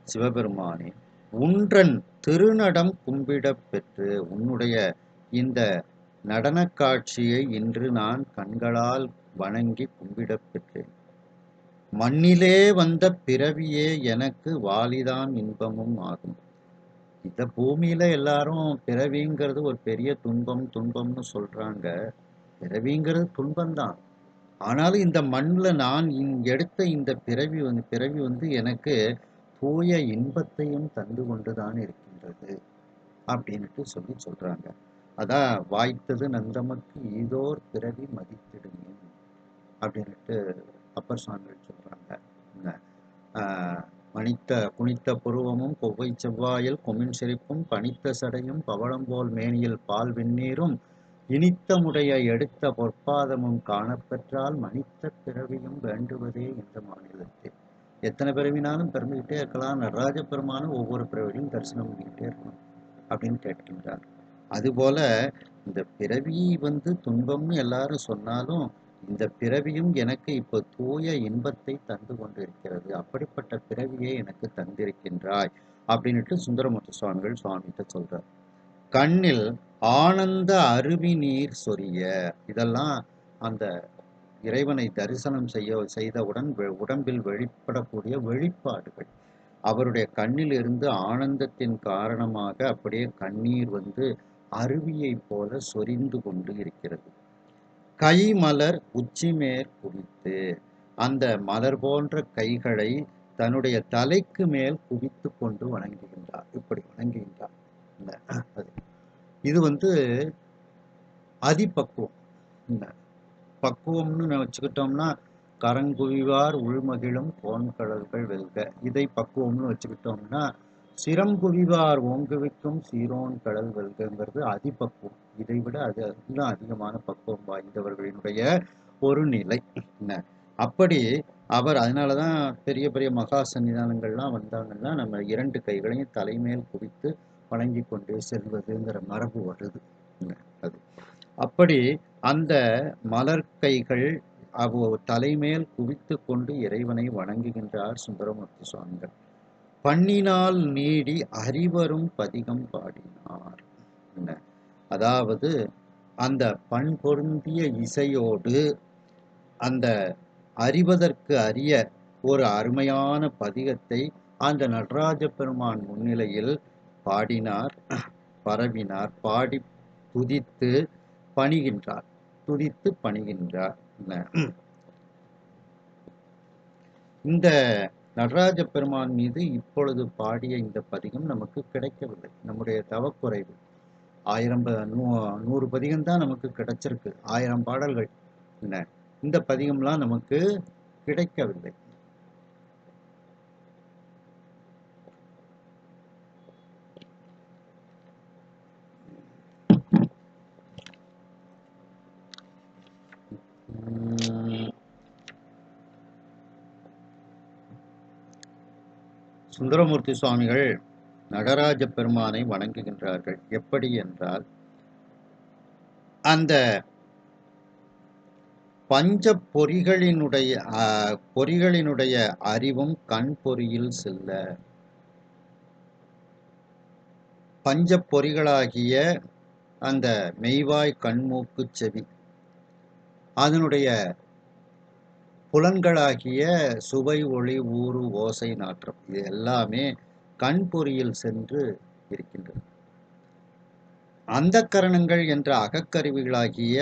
சிவபெருமானே உன்றன் திருநடம் கும்பிட பெற்று, உன்னுடைய இந்த நடன காட்சியை இன்று நான் கண்களால் வணங்கி கும்பிட பெற்றேன். மண்ணிலே வந்த பிறவியே எனக்கு வாலிதான் இன்பமும் ஆகும். இந்த பூமியில எல்லாரும் பிறவிங்கிறது ஒரு பெரிய துன்பம்னு சொல்றாங்க. பிறவிங்கிறது துன்பம்தான். ஆனாலும் இந்த மண்ணில் நான் எடுத்த இந்த பிறவி வந்து எனக்கு தூய இன்பத்தையும் தந்து கொண்டுதான் இருக்கின்றது அப்படின்ட்டு சொல்றாங்க. அதான் வாய்த்தது நந்தமக்கு ஈதோர் பிறவி மதித்திடுமே அப்படின்ட்டு அப்பர் சுவாமிகள் சொல்றாங்க. குனித்த புருவமும் கொவ்வை செவ்வாயில் கொமின் சிரிப்பும் பனித்த சடையும் பவளம்போல் மேனியில் பால் வெந்நீரும் இனித்தமுடைய எடுத்த பொற்பாதமும் காணப்பெற்றால் மனித்த பிறவியும் வேண்டுவதே இந்த மாநிலத்தில். எத்தனை பிறவினாலும் பிறந்துகிட்டே இருக்கலாம், நடராஜ பெருமானும் ஒவ்வொரு பிறவியும் தரிசனம் பண்ணிக்கிட்டே இருக்கணும் அப்படின்னு கேட்கின்றார். அதுபோல இந்த பிறவி வந்து துன்பம்னு எல்லாரும் சொன்னாலும் இந்த பிறவியும் எனக்கு இப்போ தூய இன்பத்தை தந்து கொண்டு இருக்கிறது. அப்படிப்பட்ட பிறவியை எனக்கு தந்திருக்கின்றாய் அப்படின்ட்டு சுந்தரமூர்த்தி சுவாமிகள் சுவாமிகிட்ட சொல்றார். கண்ணில் ஆனந்த அருவி நீர் சொரிய, இதெல்லாம் அந்த இறைவனை தரிசனம் செய்தவுடன் உடம்பில் வெளிப்படக்கூடிய வெளிப்பாடுகள். அவருடைய கண்ணில் இருந்து ஆனந்தத்தின் காரணமாக அப்படியே கண்ணீர் வந்து அருவியை போல சொரிந்து கொண்டு இருக்கிறது. கைமலர் உச்சிமேற் குவித்து, அந்த மலர் போன்ற கைகளை தன்னுடைய தலைக்கு மேல் குவித்து கொண்டு வணங்குகின்றார். இப்படி வணங்குகின்றார். இது வந்து அதிபக்குவம். பக்குவம்னு வச்சுக்கிட்டோம்னா கரங்குவிவார் உள்மகிழும் கோன்கடல்கள் வெல்க, இதை பக்குவம்னு வச்சுக்கிட்டோம்னா சிரம்புவிவார் ஓங்குவிக்கும் சீரோன் கடல் வெல்கங்கிறது அதிபக்குவம். இதை விட அது இன்னும் அதிகமான பக்குவம் வாய்ந்தவர்களினுடைய ஒரு நிலை. என்ன அப்படி அவர் அதனாலதான் பெரிய பெரிய மகா சன்னிதானங்கள்லாம் வந்தாங்கன்னா நம்ம 2 கைகளையும் தலைமேல் குவித்து வணங்கி கொண்டே செல்வதுங்கிற மரபு வருது. அது அப்படி அந்த மலர் கைகள் தலைமேல் குவித்து கொண்டு இறைவனை வணங்குகின்றார் சுந்தரமூர்த்தி சுவாமிகள். பண்ணினால் நீடி அறிவரும் பதிகம் பாடினார். அதாவது அந்த பண் பொருந்திய இசையோடு அந்த அறிவதற்கு அரிய ஒரு அருமையான பதிகத்தை அந்த நடராஜ பெருமான் முன்னிலையில் பாடினார், பரவினார், பாடி துதித்து பணிகின்றார். இந்த நடராஜ பெருமான் மீது இப்பொழுது பாடிய இந்த பதிகம் நமக்கு கிடைக்கவில்லை. நம்முடைய தவக்குறைவு. 100 பதிகம் தான் நமக்கு கிடைச்சிருக்கு. 1000 பாடல்கள். என்ன இந்த பதிகம்லாம் நமக்கு கிடைக்கவில்லை. சுந்தரமூர்த்தி சுவாமிகள் நடராஜ பெருமானை வணங்குகின்றார்கள். எப்படி என்றால், அந்த பஞ்ச பொறிகளினுடைய அறிவும் கண் பொறியில் செல்ல, பஞ்ச பொறிகளாகிய அந்த மெய்வாய் கண்மூக்கு செவி, அதனுடைய புலன்களாகிய சுவை ஒளி ஊறு ஓசை நாற்றம், இது எல்லாமே கண் பொறியில் சென்று இருக்கின்றது. அந்த கரணங்கள் என்ற அகக்கருவிகளாகிய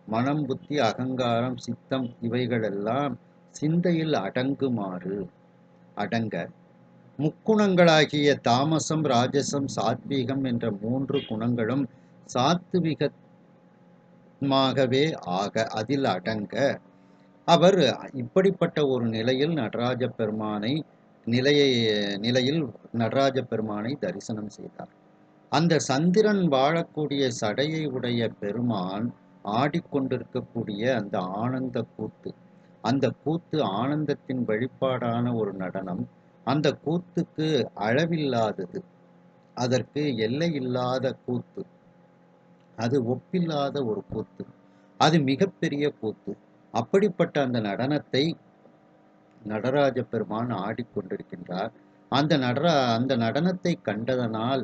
மனம், புத்தி, அகங்காரம், சித்தம் இவைகளெல்லாம் சிந்தையில் அடங்க முக்குணங்களாகிய தாமசம், ராஜசம், சாத்வீகம் என்ற 3 குணங்களும் சாத்விகமாகவே ஆக அதில் அடங்க அவர் இப்படிப்பட்ட ஒரு நிலையில் நடராஜ பெருமானை தரிசனம் செய்தார். அந்த சந்திரன் வாழக்கூடிய சடையை உடைய பெருமான் ஆடிக்கொண்டிருக்கக்கூடிய அந்த ஆனந்த கூத்து, அந்த கூத்து ஆனந்தத்தின் வெளிப்பாடான ஒரு நடனம். அந்த கூத்துக்கு அளவில்லாதது, அதற்கு எல்லை இல்லாத கூத்து, அது ஒப்பில்லாத ஒரு கூத்து, அது மிகப்பெரிய கூத்து. அப்படிப்பட்ட அந்த நடனத்தை நடராஜ பெருமான் ஆடிக்கொண்டிருக்கின்றார். அந்த நடனத்தை கண்டதனால்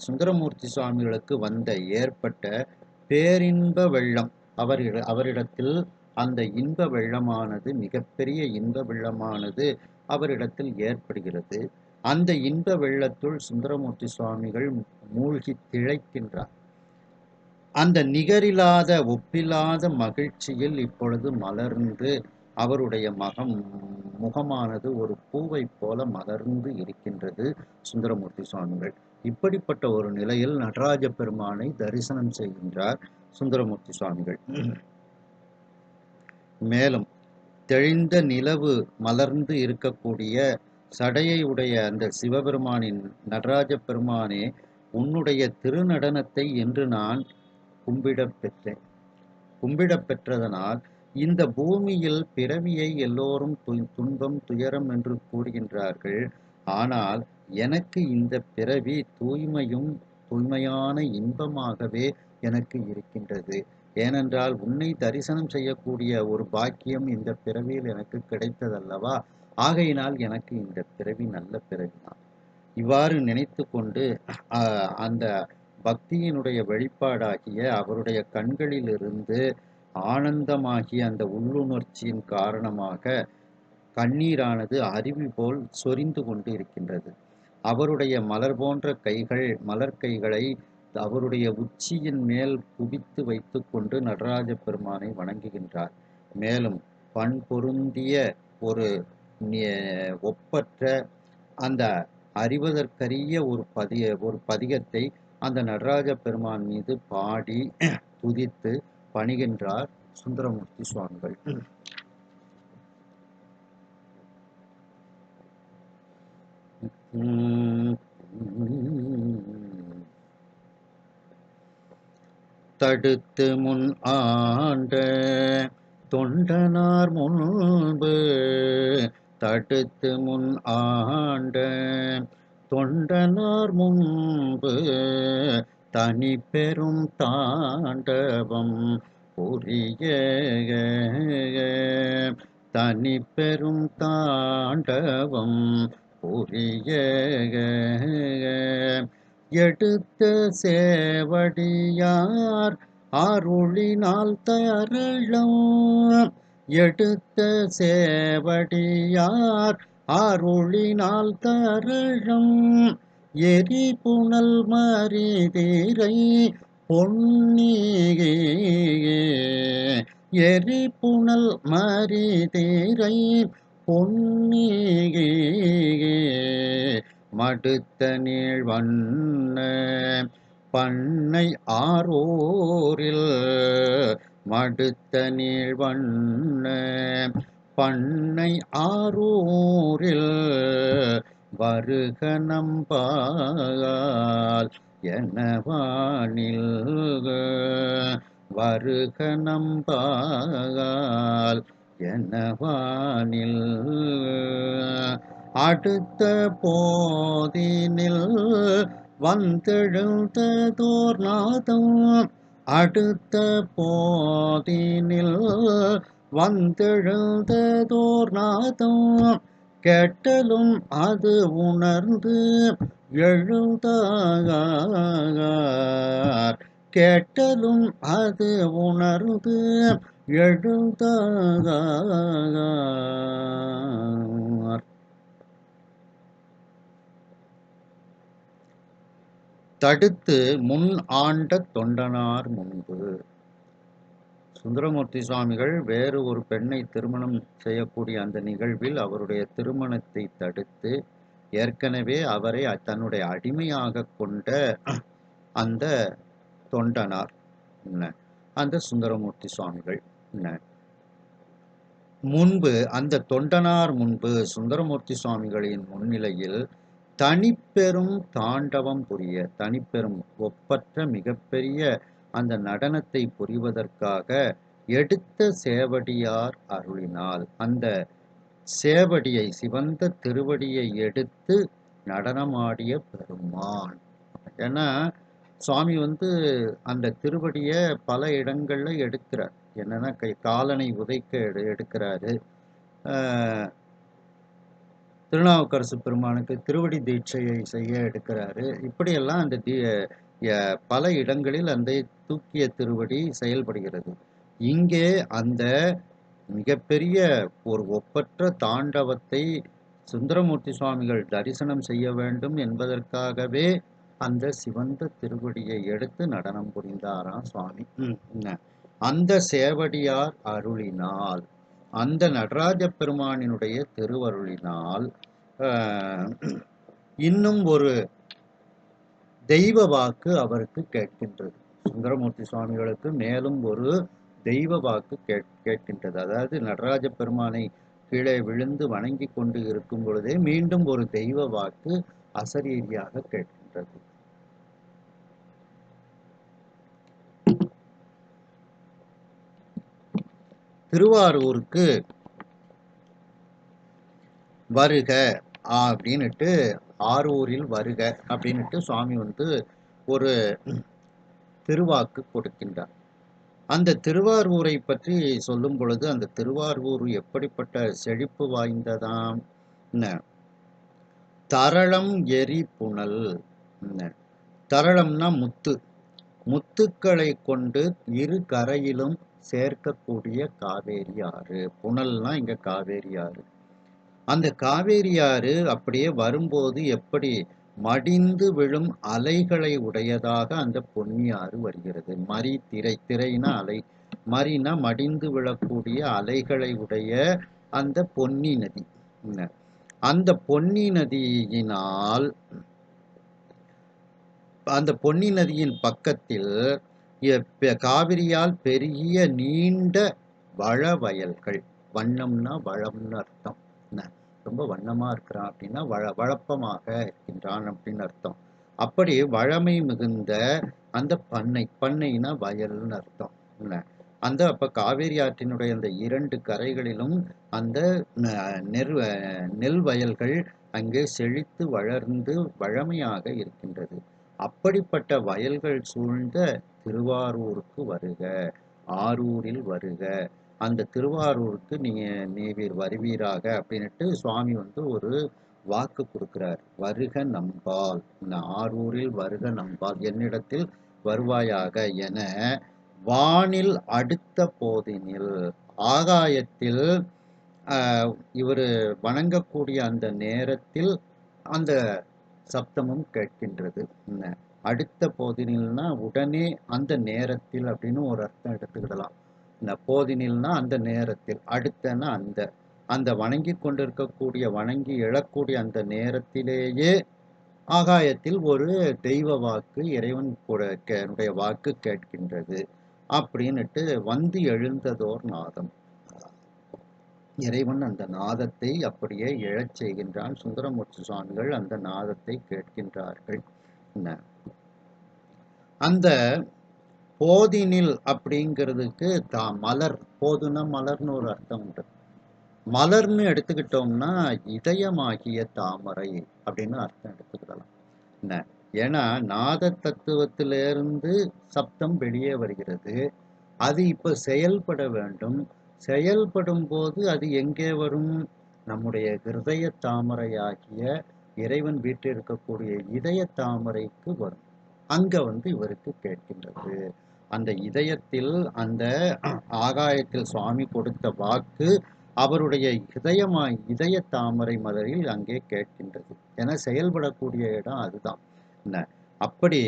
சுந்தரமூர்த்தி சுவாமிகளுக்கு ஏற்பட்ட பேரின்ப வெள்ளம், அவரிடத்தில் அந்த இன்ப வெள்ளமானது, மிகப்பெரிய இன்ப வெள்ளமானது அவரிடத்தில் ஏற்படுகிறது. அந்த இன்ப வெள்ளத்துள் சுந்தரமூர்த்தி சுவாமிகள் மூழ்கி திளைக்கின்றார். அந்த நிகரில்லாத ஒப்பில்லாத மகிழ்ச்சியில் இப்பொழுது மலர்ந்து அவருடைய முகமானது ஒரு பூவை போல மலர்ந்து இருக்கின்றது சுந்தரமூர்த்தி சுவாமிகள். இப்படிப்பட்ட ஒரு நிலையில் நடராஜ பெருமானை தரிசனம் செய்கின்றார் சுந்தரமூர்த்தி சுவாமிகள். மேலும் தெளிந்த நிலவு மலர்ந்து இருக்கக்கூடிய சடையை உடைய அந்த சிவபெருமானின் நடராஜ பெருமானே, உன்னுடைய திருநடனத்தை என்று நான் கும்பிடப் பெற்றதனால் இந்த பூமியில் பிறவியை எல்லோரும் துன்பம், துயரம் என்று கூறுகின்றார்கள். ஆனால் எனக்கு இந்த பிறவி தூய்மையான இன்பமாகவே எனக்கு இருக்கின்றது. ஏனென்றால் உன்னை தரிசனம் செய்யக்கூடிய ஒரு பாக்கியம் இந்த பிறவியில் எனக்கு கிடைத்ததல்லவா, ஆகையினால் எனக்கு இந்த பிறவி நல்ல பிறவிதான். இவ்வாறு நினைத்து கொண்டு அந்த பக்தியினுடைய வெளிப்பாடாகிய அவருடைய கண்களிலிருந்து ஆனந்தமாகிய அந்த உள்ளுணர்ச்சியின் காரணமாக கண்ணீரானது அருவி போல் சொரிந்து கொண்டு இருக்கின்றது. அவருடைய மலர் போன்ற மலர் கைகளை அவருடைய உச்சியின் மேல் குவித்து வைத்து கொண்டு நடராஜ பெருமானை வணங்குகின்றார். மேலும் பண் பொருந்திய ஒரு ஒப்பற்ற அந்த அறிவதற்கரிய ஒரு பதிகத்தை அந்த நடராஜ பெருமான் மீது பாடி துதித்து பணிகின்றார் சுந்தரமூர்த்தி சுவாமிகள். தடுத்து முன் ஆண்ட தொண்டனார் முன்பு தடுத்து முன் ஆண்ட தொண்டனார் முன்பு தனி பெரும் தாண்டவம் புரிய தனி பெரும் தாண்டவம் புரிய எடுத்த சேவடியார் அருளினால் தரளம் எடுத்த சேவடியார் அருளினால் தரளம் எரிபுனல் மறிதிரை பொன்னியே எரிபுனல் மறிதிரை பொன்னியே மடுத்த நீழ்வண்ண பண்ணை ஆரோரில் மடுத்த நீழ்வண்ண பண்ணை ஆரோரில் வருக நம்பால் எனவானில் வருக நம்பால் எனவானில் அடுத்த போதினில் வந்தெழுந்ததோர் நாதம் அடுத்த போதினில் வந்தெழுந்ததோர் நாதம் கெட்டலும் அது உணர்ந்து எழுந்தார் கெட்டலும் அது உணர்ந்து எழுந்தார் தடுத்து முன் ஆண்ட தொண்டனார் முன்பு. சுந்தரமூர்த்தி சுவாமிகள் வேறு ஒரு பெண்ணை திருமணம் செய்யக்கூடிய அந்த நிகழ்வில் அவருடைய திருமணத்தை தடுத்து ஏற்கனவே அவரை தன்னுடைய அடிமையாக கொண்ட அந்த தொண்டனார் அந்த சுந்தரமூர்த்தி சுவாமிகள் முன்பு அந்த தொண்டனார் முன்பு சுந்தரமூர்த்தி சுவாமிகளின் முன்னிலையில் தனிப்பெரும் தாண்டவம் புரிய தனிப்பெரும் ஒப்பற்ற மிகப்பெரிய அந்த நடனத்தை புரிவதற்காக எடுத்த சேவடியார் அருளினால் அந்த சேவடியை சிவந்த திருவடியை எடுத்து நடனமாடிய பெருமான். ஏன்னா சுவாமி அந்த திருவடியை பல இடங்கள்ல எடுக்கிறார். என்னன்னா காலனை உதைக்க எடுக்கிறாரு. திருநாவுக்கரசு பெருமானுக்கு திருவடி தீட்சையை செய்ய எடுக்கிறாரு. இப்படியெல்லாம் அந்த பல இடங்களில் அந்த தூக்கிய திருவடி செயல்படுகிறது. இங்கே அந்த மிகப்பெரிய ஒரு ஒப்பற்ற தாண்டவத்தை சுந்தரமூர்த்தி சுவாமிகள் தரிசனம் செய்ய வேண்டும் என்பதற்காகவே அந்த சிவந்த திருவடியை எடுத்து நடனம் புரிந்தாராம் சுவாமி. அந்த சேவடியார் அருளினால் அந்த நடராஜ பெருமானினுடைய திருவருளினால் இன்னும் ஒரு தெய்வ வாக்கு அவருக்கு கேட்கின்றது. சுந்தரமூர்த்தி சுவாமிகளுக்கு மேலும் ஒரு தெய்வ வாக்கு கேட்கின்றது. அதாவது நடராஜ பெருமானை கீழே விழுந்து வணங்கி கொண்டு இருக்கும் பொழுதே மீண்டும் ஒரு தெய்வ வாக்கு அசரீரியாக கேட்கின்றது. திருவாரூருக்கு வருக அப்படின்னுட்டு ஆரூரில் வருக அப்படின்னுட்டு சுவாமி ஒரு திருவாக்கு கொடுக்கின்றார். அந்த திருவாரூரை பற்றி சொல்லும் பொழுது அந்த திருவாரூர் எப்படிப்பட்ட செழிப்பு வாய்ந்ததாம். தரளம் எரி புனல். தரளம்னா முத்து, முத்துக்களை கொண்டு இரு கரையிலும் சேர்க்கக்கூடிய காவேரி ஆறு. புனல்னா இங்க காவேரி ஆறு. அந்த காவேரி ஆறு அப்படியே வரும்போது எப்படி மடிந்து விழும் அலைகளை உடையதாக அந்த பொன்னி ஆறு வருகிறது. மறி திரை, திரைனா அலை, மறினா மடிந்து விழக்கூடிய அலைகளை உடைய அந்த பொன்னி நதி. அந்த பொன்னி நதியினால் அந்த பொன்னி நதியின் பக்கத்தில் காவிரியால் பெரிய நீண்ட வள வயல்கள். வண்ணம்னா வளம்னு அர்த்தம். ரொம்ப வண்ணமா இருக்கிறான் அப்படின்னா வழப்பமாக இருக்கின்றான் அப்படின்னு அர்த்தம். அப்படி வழமை மிகுந்த அந்த பண்ணைனா வயல்னு அர்த்தம். என்ன அந்த அப்ப காவேரி ஆற்றினுடைய அந்த 2 கரைகளிலும் அந்த நெல் வயல்கள் அங்கே செழித்து வளர்ந்து வழமையாக இருக்கின்றது. அப்படிப்பட்ட வயல்கள் சூழ்ந்த திருவாரூருக்கு வருக, ஆரூரில் வருக. அந்த திருவாரூருக்கு நீர் வருவீராக அப்படின்னுட்டு சுவாமி ஒரு வாக்கு கொடுக்கிறார். வருக நம்பால், ஆரூரில் வருக நம்பால், என்னிடத்தில் வருவாயாக என வானில் அடுத்த போதினில், ஆகாயத்தில் இவர் வணங்கக்கூடிய அந்த நேரத்தில் அந்த சப்தமும் கேட்கின்றது. அடுத்த போதினில்னா உடனே, அந்த நேரத்தில் அப்படின்னு ஒரு அர்த்தம் எடுத்துக்கிடலாம். இந்த போதினில்னா அந்த நேரத்தில், அடுத்தனா அந்த வணங்கி கொண்டிருக்கக்கூடிய வணங்கி எழக்கூடிய அந்த நேரத்திலேயே ஆகாயத்தில் ஒரு தெய்வ வாக்கு, இறைவன் வாக்கு கேட்கின்றது அப்படின்னுட்டு வந்து எழுந்ததோர் நாதம். இறைவன் அந்த நாதத்தை அப்படியே எழச் செய்கின்றான். சுந்தரமூர்த்தி சுவாமிகள் அந்த நாதத்தை கேட்கின்றார்கள். அந்த போதினில் அப்படிங்கிறதுக்கு மலர், போதுனா மலர்னு ஒரு அர்த்தம் உண்டு. மலர்னு எடுத்துக்கிட்டோம்னா இதயமாகிய தாமரை அப்படின்னு அர்த்தம் எடுத்துக்கிடலாம். என்ன ஏன்னா நாத தத்துவத்திலிருந்து சப்தம் வெளியே வருகிறது. அது இப்ப செயல்பட வேண்டும். செயல்படும் போது அது எங்கே வரும்? நம்முடைய ஹிருதய தாமரையாகிய இறைவன் வீற்றிருக்கக்கூடிய இதய தாமரைக்கு வரும். அங்க இவருக்கு கேட்கின்றது. அந்த இதயத்தில், அந்த ஆகாயத்தில் சுவாமி கொடுத்த வாக்கு அவருடைய இதய தாமரை மலரில் அங்கே கேட்கின்றது. என செயல்படக்கூடிய இடம் அதுதான். என்ன அப்படி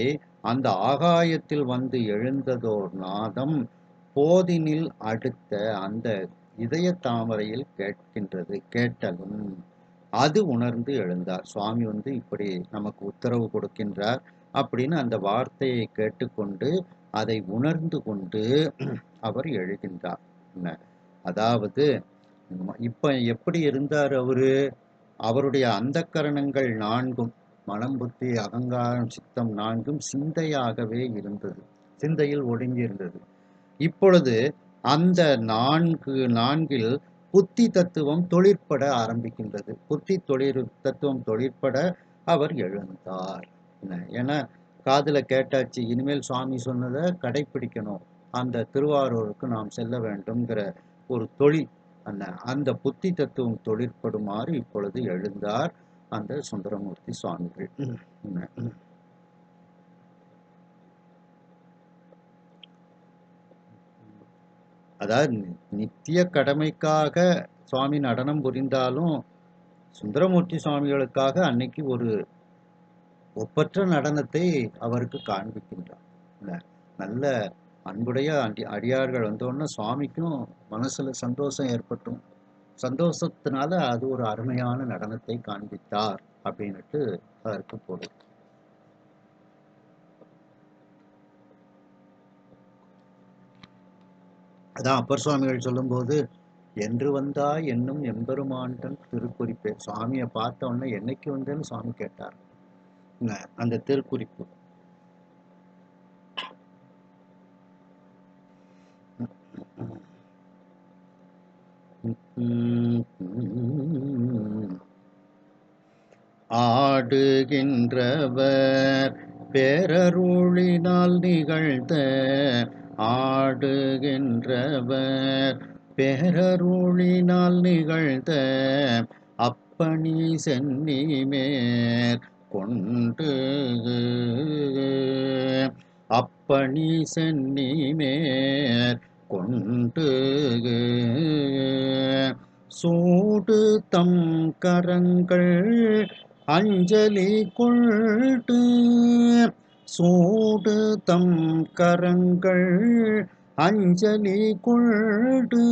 அந்த ஆகாயத்தில் வந்து எழுந்ததோர் நாதம் போதினில் அடுத்த அந்த இதய தாமரையில் கேட்கின்றது. கேட்டலும் அது உணர்ந்து எழுந்தார். சுவாமி இப்படி நமக்கு உத்தரவு கொடுக்கின்றார் அப்படின்னு அந்த வார்த்தையை கேட்டுக்கொண்டு அதை உணர்ந்து கொண்டு அவர் எழுகின்றார். அதாவது இப்ப எப்படி இருந்தார் அவரு? அவருடைய அந்தக்கரணங்கள் 4ம், மனம் புத்தி அகங்காரம் சித்தம் 4ம் சிந்தையாகவே இருந்தது, சிந்தையில் ஒடுங்கி இருந்தது. இப்பொழுது அந்த நான்கில் புத்தி தத்துவம் தொழிற்பட ஆரம்பிக்கின்றது. புத்தி தத்துவம் தொழிற்பட அவர் எழுந்தார். ஏன்னா காதுல கேட்டாச்சு, இனிமேல் சுவாமி சொன்னதை கடைப்பிடிக்கணும், அந்த திருவாரூருக்கு நாம் செல்ல வேண்டும்ங்கிற ஒரு தொழில், அந்த புத்தி தத்துவம் தொழிற்படுமாறு இப்பொழுது எழுந்தார் அந்த சுந்தரமூர்த்தி சுவாமிகள். அதாவது நித்திய கடமைக்காக சுவாமி நடனம் புரிந்தாலும் சுந்தரமூர்த்தி சுவாமிகளுக்காக அன்னைக்கு ஒரு ஒப்பற்ற நடனத்தை அவருக்கு காண்பிக்கின்றார். நல்ல அன்புடைய அடியார்கள் வந்தோடனே சுவாமிக்கும் மனசுல சந்தோஷம் ஏற்பட்டும், சந்தோஷத்தினால அது ஒரு அருமையான நடனத்தை காண்பித்தார் அப்படின்னுட்டு அதற்கு பொருள். அதான் அப்பர் சுவாமிகள் சொல்லும்போது, என்று வந்தா என்னும் எம்பெருமான்டன் திருக்குறிப்பு. சுவாமியை பார்த்த உடனே என்னைக்கு வந்தேன்னு சுவாமி கேட்டார். அந்த திருக்குறிப்பு ஆடுகின்றவர் பேரருளினால் நிகழ்ந்த, ஆடுகின்றவர் பேரருளினால் நிகழ்ந்த அப்பணி சென்னி மேற்கொண்டு, அப்பணி சென்னி மேற்கொண்டு சூடு தம் கரங்கள் அஞ்சலி கொண்டு, சூடு தம் கரங்கள் அஞ்சலி கொண்டு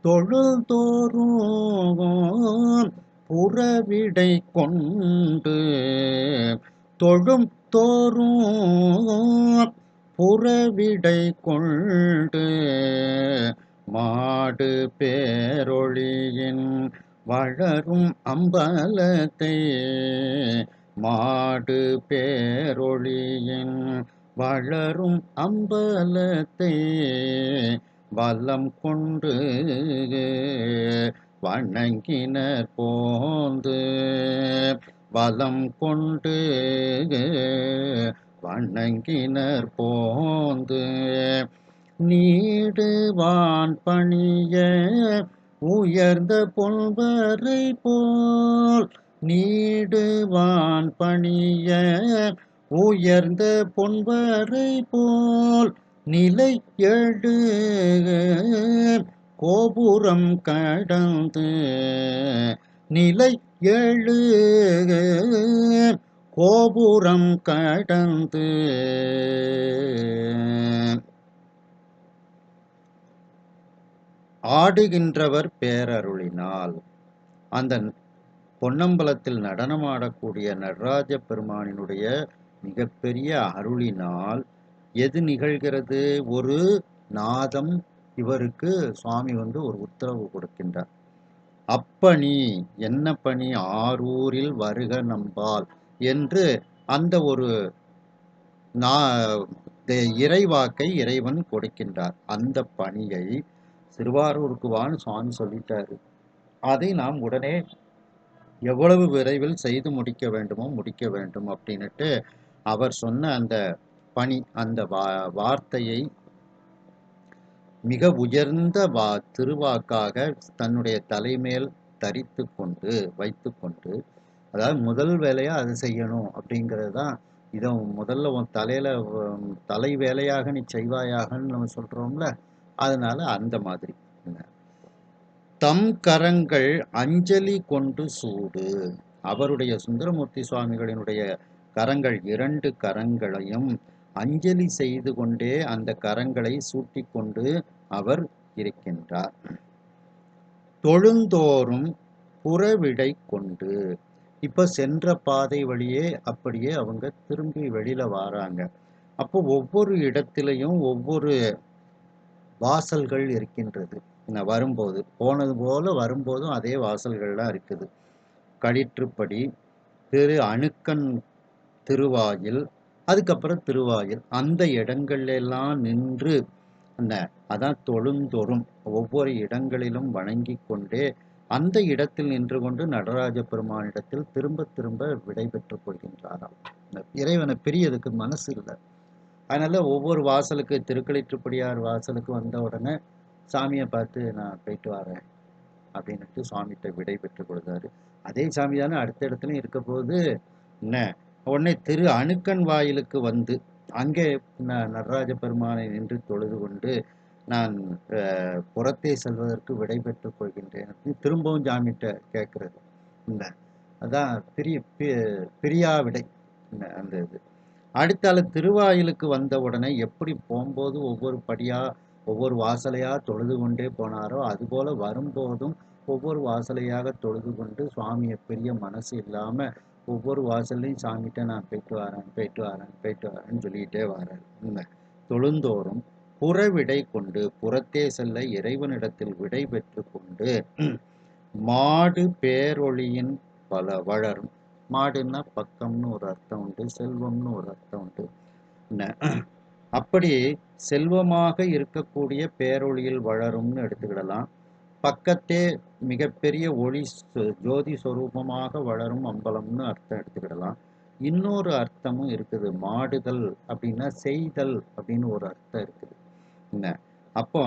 தொழுதோறும் புறவிடை கொண்டு, தொழும் தோறும் புறவிடை கொண்டு மாடு பேரொழியின் வளரும் அம்பலத்தை மாடு பேரொளியின் வளரும் அம்பலத்தை வலம் கொண்டு வணங்கினர் போந்து வலம் கொண்டு வணங்கினர் போந்து நீடுவான் பணிய உயர்ந்த பொல்வரை போல் நீடுவான் பணிய உயர்ந்த பொன்வரை போல் நிலை எழு கோபுரம் கடந்து நிலை எழு கோபுரம் கடந்து ஆடுகின்றவர் பேரருளினால். அந்த பொன்னம்பலத்தில் நடனமாடக்கூடிய நடராஜ பெருமானினுடைய மிகப்பெரிய அருளினால் எது நிகழ்கிறது? ஒரு நாதம் இவருக்கு சுவாமி ஒரு உத்தரவு கொடுக்கின்றார். அப்பணி என்ன பணி? ஆரூரில் வருக நம்பால் என்று அந்த ஒரு இறைவாக்கை இறைவன் கொடுக்கின்றார். அந்த பணியை திருவாரூருக்கு வான்னு சுவாமி சொல்லிட்டாரு. அதை நாம் உடனே எவ்வளவு விரைவில் செய்து முடிக்க வேண்டுமோ முடிக்க வேண்டும் அப்படின்னுட்டு அவர் சொன்ன அந்த பணி, அந்த வார்த்தையை மிக உயர்ந்த திருவாக்காக தன்னுடைய தலைமேல் தரித்து கொண்டு வைத்து கொண்டு, அதாவது முதல் வேலையா அது செய்யணும் அப்படிங்கிறது தான். இதை முதல்ல உன் தலையில தலை வேலையாக நீ செய்வாயாகன்னு நம்ம சொல்றோம்ல, அதனால அந்த மாதிரி தம் கரங்கள் அஞ்சலி கொண்டு சூடு. அவருடைய சுந்தரமூர்த்தி சுவாமிகளினுடைய கரங்கள், 2 கரங்களையும் அஞ்சலி செய்து கொண்டே அந்த கரங்களை சூட்டி கொண்டு அவர் இருக்கின்றார். தொழுந்தோறும் புறவிடை கொண்டு, இப்ப சென்ற பாதை வழியே அப்படியே அவங்க திரும்பி வெளியில வராங்க. அப்போ ஒவ்வொரு இடத்திலையும் ஒவ்வொரு வாசல்கள் இருக்கின்றது. வரும்போது போனது போல வரும்போதும் அதே வாசல்கள்லாம் இருக்குது. களிற்றுப்படி, திரு அணுக்கன் திருவாயில், அதுக்கப்புறம் திருவாயில், அந்த இடங்கள்ல எல்லாம் நின்று அதான் தொழுந்தோறும் ஒவ்வொரு இடங்களிலும் வணங்கி கொண்டே அந்த இடத்தில் நின்று கொண்டு நடராஜ பெருமானிடத்தில் திரும்ப திரும்ப விடை பெற்றுக் கொள்கின்றாராம். இறைவனை பிரியதுக்கு மனசு இல்லை. அதனால ஒவ்வொரு வாசலுக்கு, திருக்களிற்றுப்படியார் வாசலுக்கு வந்த உடனே சாமியை பார்த்து நான் போயிட்டு வரேன் அப்படின்ட்டு சுவாமிகிட்ட விடை பெற்றுக் கொடுத்தாரு. அதே சாமி தானே அடுத்த இடத்துலையும் இருக்க போது என்ன, உடனே திரு அணுக்கன் வாயிலுக்கு வந்து அங்கே நடராஜ பெருமானை நின்று தொழுது கொண்டு நான் புறத்தே செல்வதற்கு விடை பெற்றுக் கொள்கின்றேன் திரும்பவும் சாமிகிட்ட கேட்கறது. இல்லை, அதான் பிரியா விடை. அந்த இது அடுத்தால திருவாயிலுக்கு வந்த உடனே எப்படி போகும்போது ஒவ்வொரு படியா ஒவ்வொரு வாசலையா தொழுது கொண்டே போனாரோ, அதுபோல வரும்போதும் ஒவ்வொரு வாசலையாக தொழுது கொண்டு சுவாமியை பெரிய மனசு இல்லாம ஒவ்வொரு வாசல்லையும் சாமிகிட்ட நான் போயிட்டு வரேன்னு சொல்லிக்கிட்டே வர்றாரு. தொழுந்தோறும் புறவிடை கொண்டு, புறத்தே செல்ல இறைவனிடத்தில் விடை பெற்று கொண்டு மாடு பேரொளியின் பல வளரும். மாடுன்னா பக்கம்னு ஒரு அர்த்தம் உண்டு, செல்வம்னு ஒரு அர்த்தம் உண்டு. அப்படி செல்வமாக இருக்கக்கூடிய பேரொளியில் வளரும்னு எடுத்துக்கிடலாம். பக்கத்தே மிகப்பெரிய ஒளி ஜோதி சொரூபமாக வளரும் அம்பலம்னு அர்த்தம் எடுத்துக்கிடலாம். இன்னொரு அர்த்தமும் இருக்குது. மாடுதல் அப்படின்னா செய்தல் அப்படின்னு ஒரு அர்த்தம் இருக்குது. அப்போ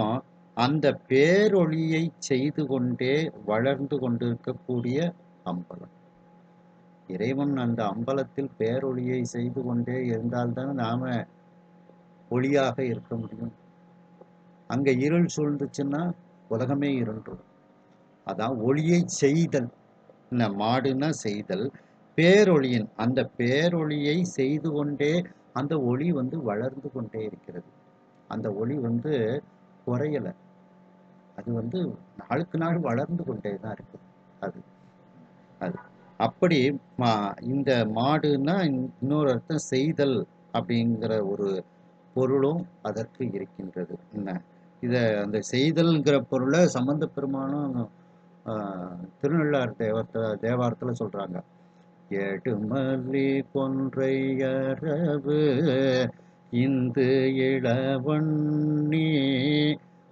அந்த பேரொளியை செய்து கொண்டே வளர்ந்து கொண்டிருக்கக்கூடிய அம்பலம் இறைவன். அந்த அம்பலத்தில் பேரொளியை செய்து கொண்டே இருந்தால்தான் நாம ஒளியாக இருக்க முடியும். அங்க இருள் சூழ்ந்துச்சுன்னா உலகமே இருண்டும். அதான் ஒளியை செய்தல். மாடுன்னா செய்தல், பேரொளியின் அந்த பேரொளியை செய்து கொண்டே அந்த ஒளி வளர்ந்து கொண்டே இருக்கிறது. அந்த ஒளி குறையல, அது நாளுக்கு நாள் வளர்ந்து கொண்டே தான் இருக்குது. அது அது அப்படி இந்த மாடுன்னா இன்னொரு அர்த்தம் செய்தல் அப்படிங்கிற ஒரு பொருளும் அதற்கு இருக்கின்றது. இத அந்த செய்தல்ங்கிற பொருளை சம்பந்த பெருமானும் திருநள்ளார் தேவாரத்தில் சொல்றாங்க. எடுமல்லி கொன்றை அரவு இந்து இளவண்ணி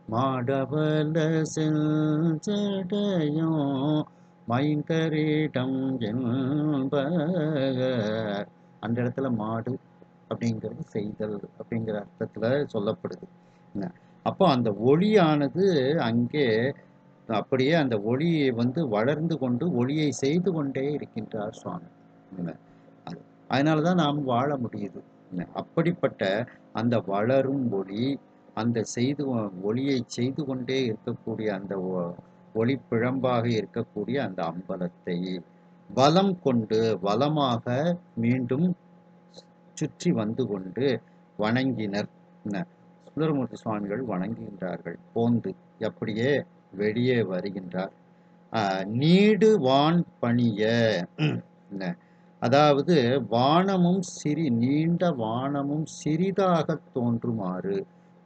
மாடவல செஞ்சடையும் மைந்தரிடம் என்பர். அந்த இடத்துல மாடு அப்படிங்கிறது செய்தல் அப்படிங்கிற அர்த்தத்துல சொல்லப்படுது. அப்போ அந்த ஒளியானது அங்கே அப்படியே அந்த ஒளியை வளர்ந்து கொண்டு ஒளியை செய்து கொண்டே இருக்கின்றார் சுவாமி. அதனாலதான் நாம் வாழ முடியுது. அப்படிப்பட்ட அந்த வளரும் ஒளி, அந்த ஒளியை செய்து கொண்டே இருக்கக்கூடிய அந்த ஒளி பிழம்பாக இருக்கக்கூடிய அந்த அம்பலத்தை வலம் கொண்டு வலமாக மீண்டும் சுற்றி வந்து கொண்டு வணங்கினர். சுந்தரமூர்த்தி சுவாமிகள் வணங்குகின்றார்கள். போந்து அப்படியே வெளியே வருகின்றார். நீடு வான் பணிய, அதாவது வானமும் நீண்ட வானமும் சிறிதாக தோன்றுமாறு,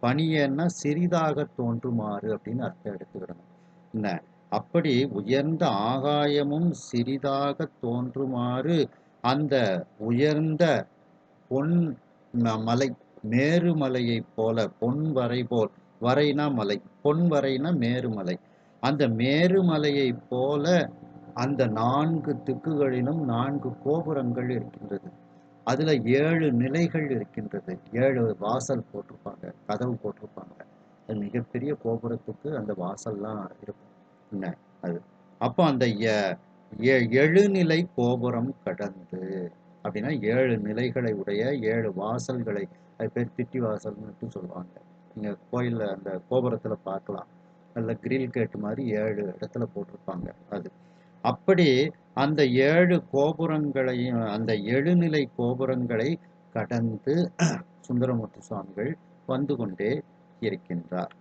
பணியன்னா சிறிதாக தோன்றுமாறு அப்படின்னு அர்த்தம் எடுத்துக்கிடணும். அப்படி உயர்ந்த ஆகாயமும் சிறிதாக தோன்றுமாறு அந்த உயர்ந்த பொன் மலை, மேருமலையை போல, பொன் வரை போல், வரைனா மலை, பொன் வரைனா மேருமலை, அந்த மேருமலையை போல அந்த 4 திக்குகளிலும் 4 கோபுரங்கள் இருக்கின்றது. அதுல 7 நிலைகள் இருக்கின்றது. 7 வாசல் போட்டிருப்பாங்க, கதவு போட்டிருப்பாங்க. அது மிகப்பெரிய கோபுரத்துக்கு அந்த வாசல்லாம் இருக்கும். அது அப்போ அந்த எழுநிலை கோபுரம் கடந்து அப்படின்னா 7 நிலைகளை உடைய 7 வாசல்களை, அது பேர் திட்டி வாசல்னு சொல்லுவாங்க. நீங்க கோயில்ல அந்த கோபுரத்துல பார்க்கலாம். நல்ல கிரில் கேட் மாதிரி 7 இடத்துல போட்டிருப்பாங்க. அது அப்படி அந்த 7 கோபுரங்களையும், அந்த எழுநிலை கோபுரங்களை கடந்து சுந்தரமூர்த்தி சுவாமிகள் வந்து கொண்டே இருக்கின்றார்.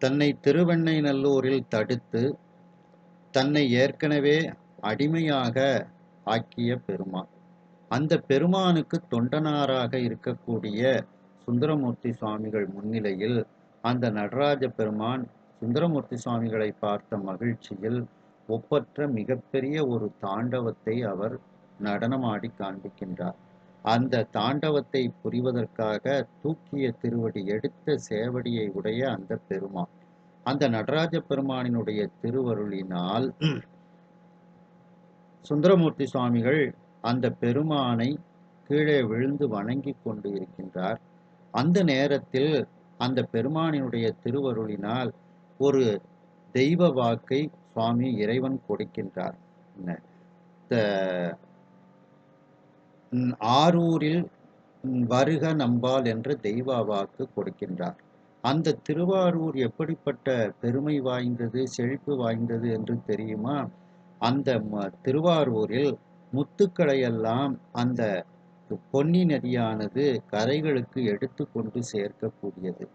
தன்னை திருவெண்ணைநல்லூரில் தடுத்து தன்னை ஏற்கனவே அடிமையாக ஆக்கிய பெருமான், அந்த பெருமானுக்கு தொண்டனாராக இருக்கக்கூடிய சுந்தரமூர்த்தி சுவாமிகள் முன்னிலையில் அந்த நடராஜ பெருமான் சுந்தரமூர்த்தி சுவாமிகளை பார்த்த மகிழ்ச்சியில் ஒப்பற்ற மிகப்பெரிய ஒரு தாண்டவத்தை அவர் நடனமாடி காண்பிக்கின்றார். அந்த தாண்டவத்தை புரிவதற்காக தூக்கிய திருவடி, எடுத்த சேவடியை உடைய அந்த பெருமான், அந்த நடராஜ பெருமானினுடைய திருவருளினால் சுந்தரமூர்த்தி சுவாமிகள் அந்த பெருமானை கீழே விழுந்து வணங்கி கொண்டு இருக்கின்றார். அந்த நேரத்தில் அந்த பெருமானினுடைய திருவருளினால் ஒரு தெய்வ வாக்கை சுவாமி இறைவன் கொடுக்கின்றார். ஆரூரில் வருக நம்பால் என்ற தெய்வ வாக்கு கொடுக்கின்றார். அந்த திருவாரூர் எப்படிப்பட்ட பெருமை வாய்ந்தது, செழிப்பு வாய்ந்தது என்று தெரியுமா? அந்த திருவாரூரில் முத்துக்களையெல்லாம் அந்த பொன்னி நதியானது கரைகளுக்கு எடுத்து கொண்டு சேர்க்கக்கூடியது.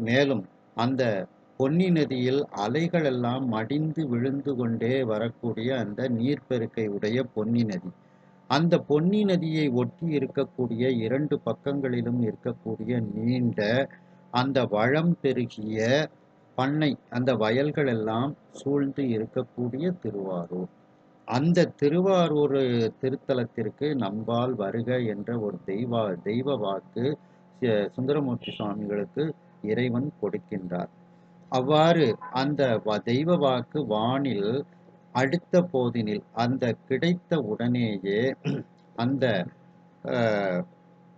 மேலும் அந்த பொன்னி நதியில் அலைகள் எல்லாம் மடிந்து விழுந்து கொண்டே வரக்கூடிய அந்த நீர்ப்பெருக்கை உடைய பொன்னி நதி, அந்த பொன்னி நதியை ஒட்டி இருக்கக்கூடிய 2 பக்கங்களிலும் இருக்கக்கூடிய நீண்ட அந்த வளம் பெருகிய பண்ணை, அந்த வயல்கள் எல்லாம் சூழ்ந்து இருக்கக்கூடிய திருவாரூர். அந்த திருவாரூர் திருத்தலத்திற்கு நம்பால் வருக என்ற ஒரு தெய்வ வாக்கு சுந்தரமூர்த்தி சுவாமிகளுக்கு இறைவன் கொடுக்கின்றார். அவ்வாறு அந்த தெய்வ வாக்கு வானில் அடுத்த போதினில், அந்த கிடைத்த உடனேயே அந்த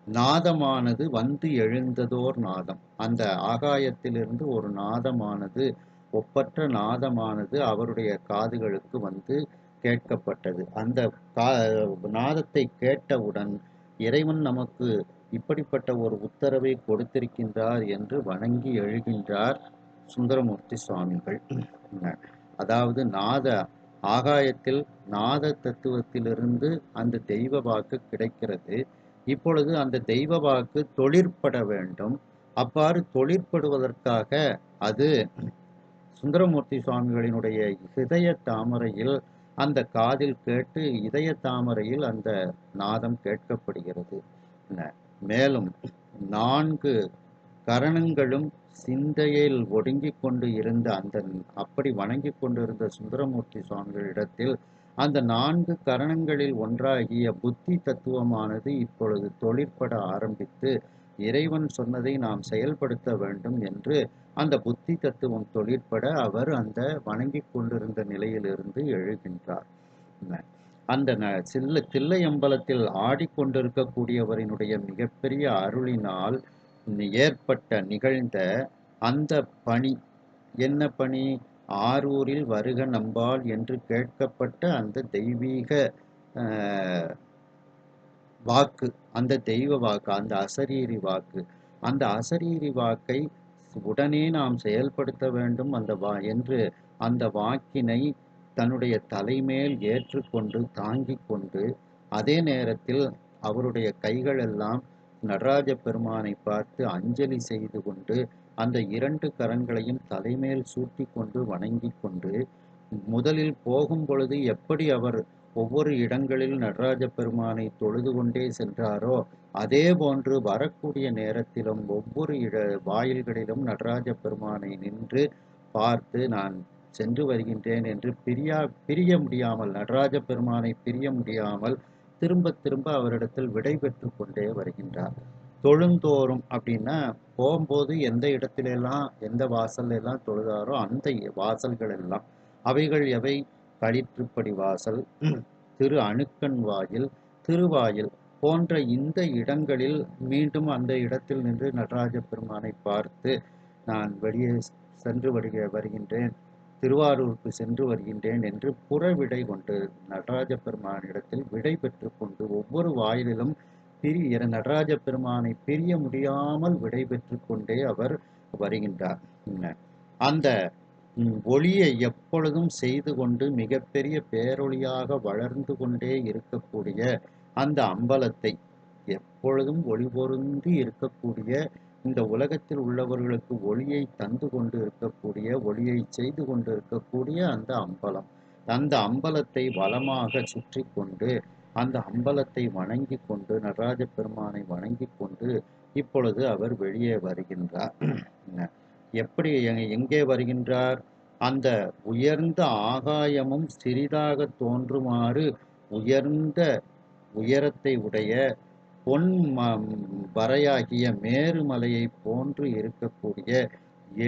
நாதமானது வந்து எழுந்ததோர் நாதம், அந்த ஆகாயத்திலிருந்து ஒரு நாதமானது, ஒப்பற்ற நாதமானது அவருடைய காதுகளுக்கு வந்து கேட்கப்பட்டது. அந்த நாதத்தை கேட்டவுடன் இறைவன் நமக்கு இப்படிப்பட்ட ஒரு உத்தரவை கொடுத்திருக்கின்றார் என்று வணங்கி எழுகின்றார் சுந்தரமூர்த்தி சுவாமிகள். அதாவது ஆகாயத்தில் நாத தத்துவத்திலிருந்து அந்த தெய்வ வாக்கு கிடைக்கிறது. இப்பொழுது அந்த தெய்வ வாக்கு தொழிற்பட வேண்டும். அவ்வாறு தொழிற்படுவதற்காக அது சுந்தரமூர்த்தி சுவாமிகளினுடைய இதய தாமரையில் அந்த காதில் கேட்டு இதய தாமரையில் அந்த நாதம் கேட்கப்படுகிறது. மேலும் 4 கரணங்களும் சிந்தையில் ஒடுங்கிக் கொண்டு இருந்த அப்படி வணங்கிக் கொண்டிருந்த சுந்தரமூர்த்தி சுவாமிகளிடத்தில் அந்த 4 கரணங்களில் ஒன்றாகிய புத்தி தத்துவமானது இப்பொழுது தொழிற்பட ஆரம்பித்து இறைவன் சொன்னதை நாம் செயல்படுத்த வேண்டும் என்று அந்த புத்தி தத்துவம் தொழிற்பட அவர் அந்த வணங்கிக் கொண்டிருந்த நிலையிலிருந்து எழுகின்றார். அந்த தில்லையம்பலத்தில் ஆடிக்கொண்டிருக்கக்கூடியவரினுடைய மிகப்பெரிய அருளினால் நிகழ்ந்த அந்த பணி என்ன பணி? ஆரூரில் வருக நம்பால் என்று கேட்கப்பட்ட அந்த தெய்வீக வாக்கு, அந்த தெய்வ வாக்கு, அந்த அசரீரி வாக்கு, அந்த அசரீரி வாக்கை உடனே நாம் செயல்படுத்த வேண்டும் என்று அந்த வாக்கினை தன்னுடைய தலைமேல் ஏற்றுக்கொண்டு தாங்கிக் கொண்டு, அதே நேரத்தில் அவருடைய கைகள் எல்லாம் நடராஜ பெருமானை பார்த்து அஞ்சலி செய்து கொண்டு அந்த 2 கரங்களையும் தலைமேல் சூட்டி கொண்டு வணங்கி கொண்டு, முதலில் போகும் பொழுது எப்படி அவர் ஒவ்வொரு இடங்களில் நடராஜ பெருமானை தொழுது கொண்டே சென்றாரோ அதே போன்று வரக்கூடிய நேரத்திலும் ஒவ்வொரு வாயில்களிலும் நடராஜ பெருமானை நின்று பார்த்து நான் சென்று வருகின்றேன் என்று பிரிய முடியாமல், நடராஜ பெருமானை பிரிய முடியாமல் திரும்ப திரும்ப அவரிடத்தில் விடை பெற்று கொண்டே வருகின்றார். தொழுந்தோறும் அப்படின்னா போகும்போது எந்த இடத்திலெல்லாம் எந்த வாசல்ல எல்லாம் தொழுதாரோ அந்த வாசல்கள் எல்லாம் அவைகள் எவை? களிற்றுப்படி வாசல், திரு அணுக்கன் வாயில், திருவாயில் போன்ற இந்த இடங்களில் மீண்டும் அந்த இடத்தில் நின்று நடராஜ பெருமானை பார்த்து நான் வெளியே சென்று வருகின்றேன், திருவாரூருக்கு சென்று வருகின்றேன் என்று புறவிடை கொண்டு நடராஜ பெருமானிடத்தில் விடை பெற்று கொண்டு ஒவ்வொரு வாயிலிலும் நடராஜ பெருமானை பிரிய முடியாமல் விடை பெற்று கொண்டே அவர் வருகின்றார். அந்த ஒளியை எப்பொழுதும் செய்து கொண்டு மிகப்பெரிய பேரொளியாக வளர்ந்து கொண்டே இருக்கக்கூடிய அந்த அம்பலத்தை, எப்பொழுதும் ஒளி பொருந்தி இருக்கக்கூடிய, இந்த உலகத்தில் உள்ளவர்களுக்கு ஒளியை தந்து கொண்டு இருக்கக்கூடிய, ஒளியை செய்து கொண்டு இருக்கக்கூடிய அந்த அம்பலம், அந்த அம்பலத்தை வலமாக சுற்றி கொண்டு அந்த அம்பலத்தை வணங்கி கொண்டு நடராஜ பெருமானை வணங்கி கொண்டு இப்பொழுது அவர் வெளியே வருகின்றார். எப்படி எங்கே வருகின்றார்? அந்த உயர்ந்த ஆகாயமும் சிறிதாக தோன்றுமாறு உயர்ந்த உயரத்தை உடைய பொன் வரையாகிய மேருமலையை போன்று இருக்கக்கூடிய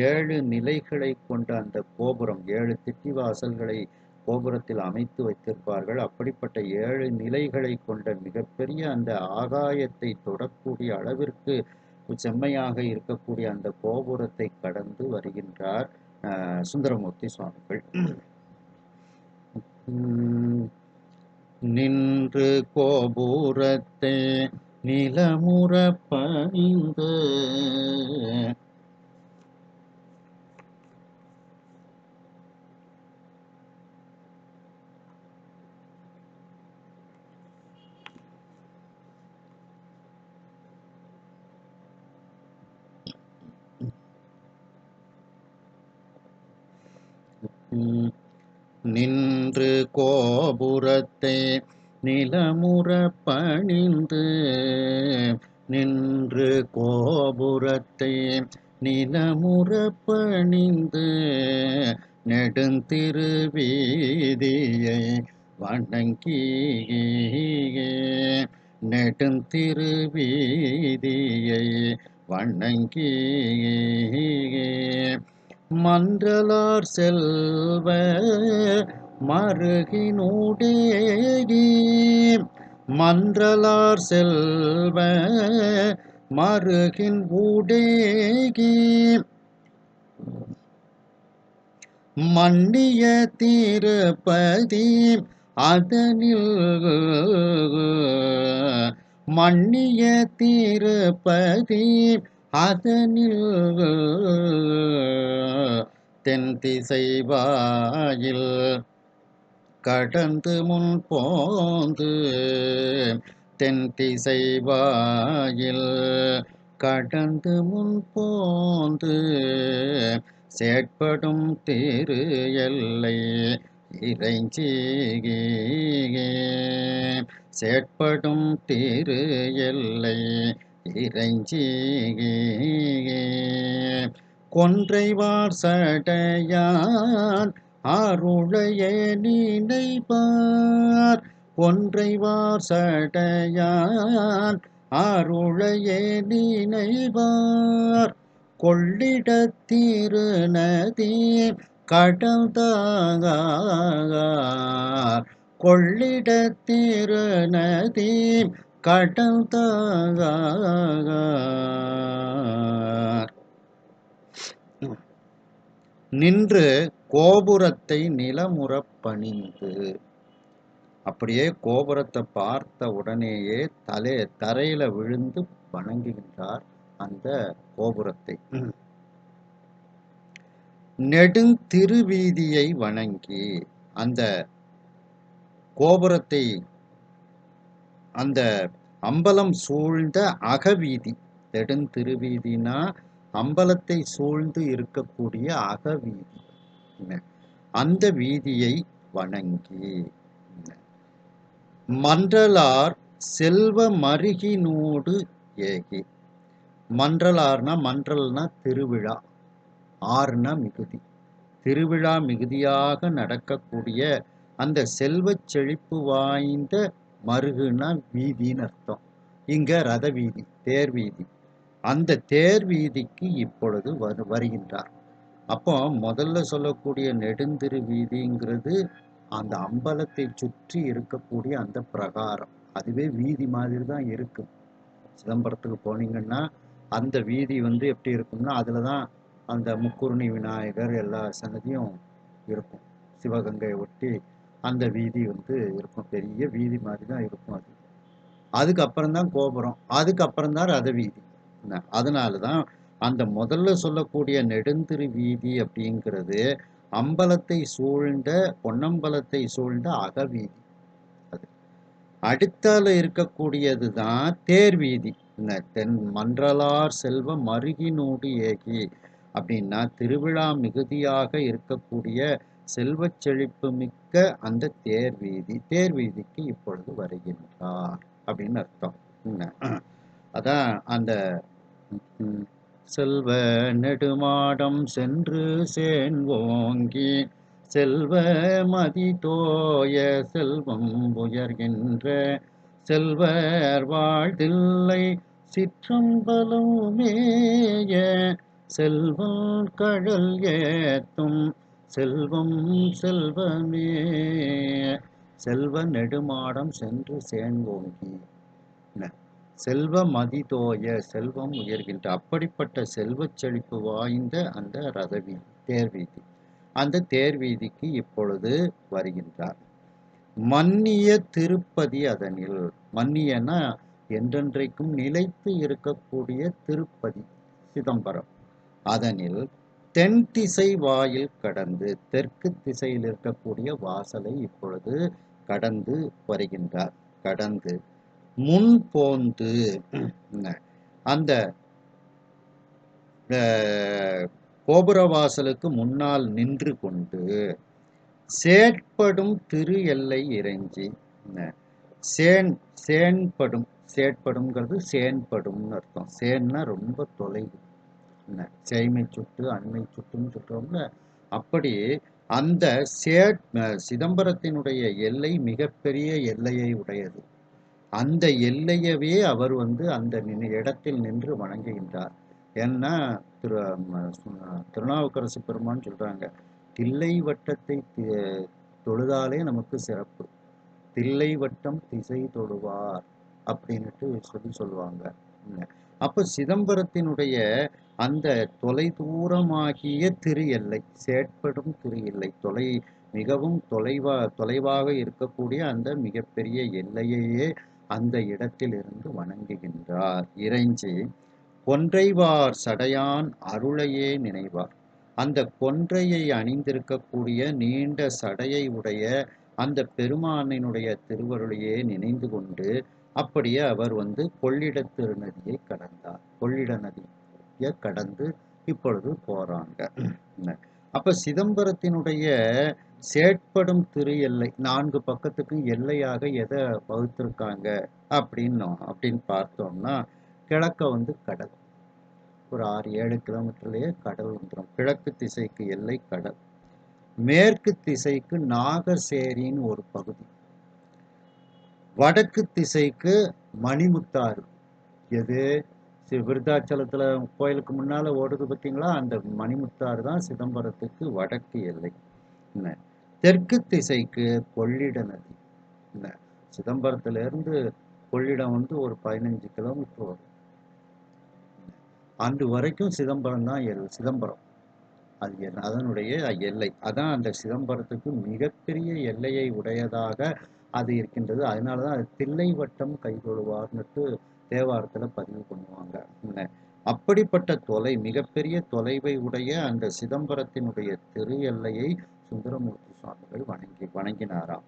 7 நிலைகளை கொண்ட அந்த கோபுரம், 7 திட்டி வாசல்களை கோபுரத்தில் அமைத்து வைத்திருப்பார்கள். அப்படிப்பட்ட 7 நிலைகளை கொண்ட மிகப்பெரிய அந்த ஆகாயத்தை தொடக்கூடிய அளவிற்கு செம்மையாக இருக்கக்கூடிய அந்த கோபுரத்தை கடந்து வருகின்றார் சுந்தரமூர்த்தி சுவாமிகள். நின்று கோபுரத்தை நிலமுற பணிந்து நின்று கோபுரத்தை நிலமுற பணிந்து, நின்று கோபுரத்தை நிலமுற பணிந்து நெடுந்திருவீதியை வணங்கி, நெடுந்திருவீதியை வணங்கி மன்றலார் செல்வ மருகினூடேகி, மன்றலார் செல்வ மருகின் ஊடேகி மன்னிய திருப்பதி அதனில், மன்னிய திருப்பதி அதனில் தென் திசை வாயில் கடந்து முன் போந்து, தென் திசை வாயில் கடந்து முன் போந்து செயற்படும் திரு எல்லை இறைஞ்சிகே, செயற்படும் திரு எல்லை இறைஞ்சி கொன்றைவார் சடையான் அருளைய நினைவார் கொன்றைவார் சடையான் அருளைய நினைவார் கொள்ளிடத்திருநதி கடந்தார் கொள்ளிடத்திருநதி கடந்தார் நின்று கோபுரத்தை நிலமுறப் பணிந்து. அப்படியே கோபுரத்தை பார்த்த உடனேயே தரையில விழுந்து வணங்குகின்றார் அந்த கோபுரத்தை. நெடுந்திருவீதியை வணங்கி அந்த கோபுரத்தை அந்த அம்பலம் சூழ்ந்த அகவீதி, நெடுந்திருவீதினா அம்பலத்தை சூழ்ந்து இருக்கக்கூடிய அகவீதி, அந்த வீதியை வணங்கி மன்றலார் செல்வ மருகினோடு ஏகி. மன்றலார்னா மன்றல்னா திருவிழா, ஆறுனா மிகுதி, திருவிழா மிகுதியாக நடக்கக்கூடிய அந்த செல்வச் செழிப்பு வாய்ந்த மருகுனா வீதின்னு அர்த்தம். இங்க ரத வீதி, தேர் வீதி. அந்த தேர் வீதிக்கு இப்பொழுது வருகின்றார். அப்போ முதல்ல சொல்லக்கூடிய நெடுந்திரு வீதிங்கிறது அந்த அம்பலத்தை சுற்றி இருக்கக்கூடிய அந்த பிரகாரம், அதுவே வீதி மாதிரி தான் இருக்கும். சிதம்பரத்துக்கு போனீங்கன்னா அந்த வீதி எப்படி இருக்கும்னா அதில் தான் அந்த முக்குருணி விநாயகர் எல்லா சன்னதியும் இருக்கும். சிவகங்கையை ஒட்டி அந்த வீதி இருக்கும், பெரிய வீதி மாதிரி தான் இருக்கும். அதுக்கப்புறம் தான் கோபுரம், அதுக்கப்புறம் தான் ரத வீதி. அதனால தான் அந்த முதல்ல சொல்லக்கூடிய நெடுந்திரு வீதி அப்படிங்கிறது அம்பலத்தை சூழ்ந்த பொன்னம்பலத்தை சூழ்ந்த அகவீதி. அது அடுத்தால இருக்கக்கூடியது தான் தேர் வீதி. தென் மன்றலார் செல்வ மருகினோடு ஏகி அப்படின்னா திருவிழா மிகுதியாக இருக்கக்கூடிய செல்வச் செழிப்பு மிக்க அந்த தேர் வீதி, தேர் வீதிக்கு இப்பொழுது வருகின்றார் அப்படின்னு அர்த்தம். அதான் அந்த செல்வ நெடுமாடம் சென்று சேன்வோங்கி செல்வ மதி தோய செல்வம் உயர்கின்ற செல்வர் வாழ்தில்லை சிற்றம்பலமேய செல்வம் கழல் ஏத்தும் செல்வம் செல்வமே. செல்வ நெடுமாடம் சென்று சேன்வோங்கி செல்வ மதிதோய செல்வம் உயர்கின்ற அப்படிப்பட்ட செல்வச் செழிப்பு வாய்ந்த அந்த ரதவீதி, தேர் வீதி, அந்த தேர் வீதிக்கு இப்பொழுது வருகின்றார். மன்னிய திருப்பதி அதனில், மன்னியனா என்றென்றைக்கும் நிலைத்து இருக்கக்கூடிய திருப்பதி சிதம்பரம், அதனில் தென் திசை வாயில் கடந்து, தெற்கு திசையில் இருக்கக்கூடிய வாசலை இப்பொழுது கடந்து வருகின்றார். கடந்து முன் போந்து அந்த கோபுரவாசலுக்கு முன்னால் நின்று கொண்டு சேட்படும் திரு எல்லை இறைஞ்சி. சேன்படும், சேட்படும்ங்கிறது சேன்படும்னு அர்த்தம். சேன்னா ரொம்ப தொலைவு, சேய்மை சுட்டு அண்மை சுட்டுன்னு சொல்றோம்ல, அப்படி அந்த சிதம்பரத்தினுடைய எல்லை மிகப்பெரிய எல்லையை உடையது. அந்த எல்லையவே அவர் அந்த இடத்தில் நின்று வணங்குகின்றார். ஏன்னா திருநாவுக்கரசு பெருமான் சொல்றாங்க, தில்லை வட்டத்தை தொழுதாலே நமக்கு சிறப்பு, தில்லை வட்டம் திசை தொழுவார் அப்படின்னுட்டு சொல்லுவாங்க. அப்ப சிதம்பரத்தினுடைய அந்த தொலை தூரமாகிய திரு எல்லை, சேட்படும் திரு எல்லை, மிகவும் தொலைவாக இருக்கக்கூடிய அந்த மிகப்பெரிய எல்லையையே அந்த இடத்தில் இருந்து வணங்குகின்றார். இறைஞ்சி கொன்றைவார் சடையான் அருளையே நினைவார். அந்த கொன்றையை அணிந்திருக்கக்கூடிய நீண்ட சடையை உடைய அந்த பெருமானினுடைய திருவருளையே நினைந்து கொண்டு அப்படியே அவர் கொள்ளிடத்திரு நதியை கடந்தார். கொள்ளிட நதியை கடந்து இப்பொழுது போறாங்க. அப்ப சிதம்பரத்தினுடைய சேட்படும் திரு எல்லை, 4 பக்கத்துக்கும் எல்லையாக எதை வகுத்திருக்காங்க அப்படின்னு பார்த்தோம்னா, கிழக்க வந்து கடல். ஒரு 6-7 கிலோமீட்டர்லயே கடல் வந்துடும். கிழக்கு திசைக்கு எல்லை கடல். மேற்கு திசைக்கு நாகசேரின்னு ஒரு பகுதி. வடக்கு திசைக்கு மணிமுத்தாறு. எது விருத்தாச்சலத்துல கோயிலுக்கு முன்னால ஓடுது பார்த்தீங்களா, அந்த மணிமுத்தாறு தான் சிதம்பரத்துக்கு வடக்கு எல்லை. என்ன தெற்கு திசைக்கு கொள்ளிட நதி. என்ன சிதம்பரத்துல இருந்து கொள்ளிடம் வந்து ஒரு 15 கிலோமீட்டர் வரும். அன்று வரைக்கும் சிதம்பரம் தான் சிதம்பரம். அது அதனுடைய எல்லை. அதான் அந்த சிதம்பரத்துக்கு மிகப்பெரிய எல்லையை உடையதாக அது இருக்கின்றது. அதனாலதான் அது தில்லை வட்டம் கைகொள்வார்னுட்டு தேவாரத்துல பதிவு பண்ணுவாங்க. அப்படிப்பட்ட மிகப்பெரிய தொலைவை உடைய அந்த சிதம்பரத்தினுடைய திரு எல்லையை சுந்தரமூர்த்தி சுவாமிகள் வணங்கினாராம்.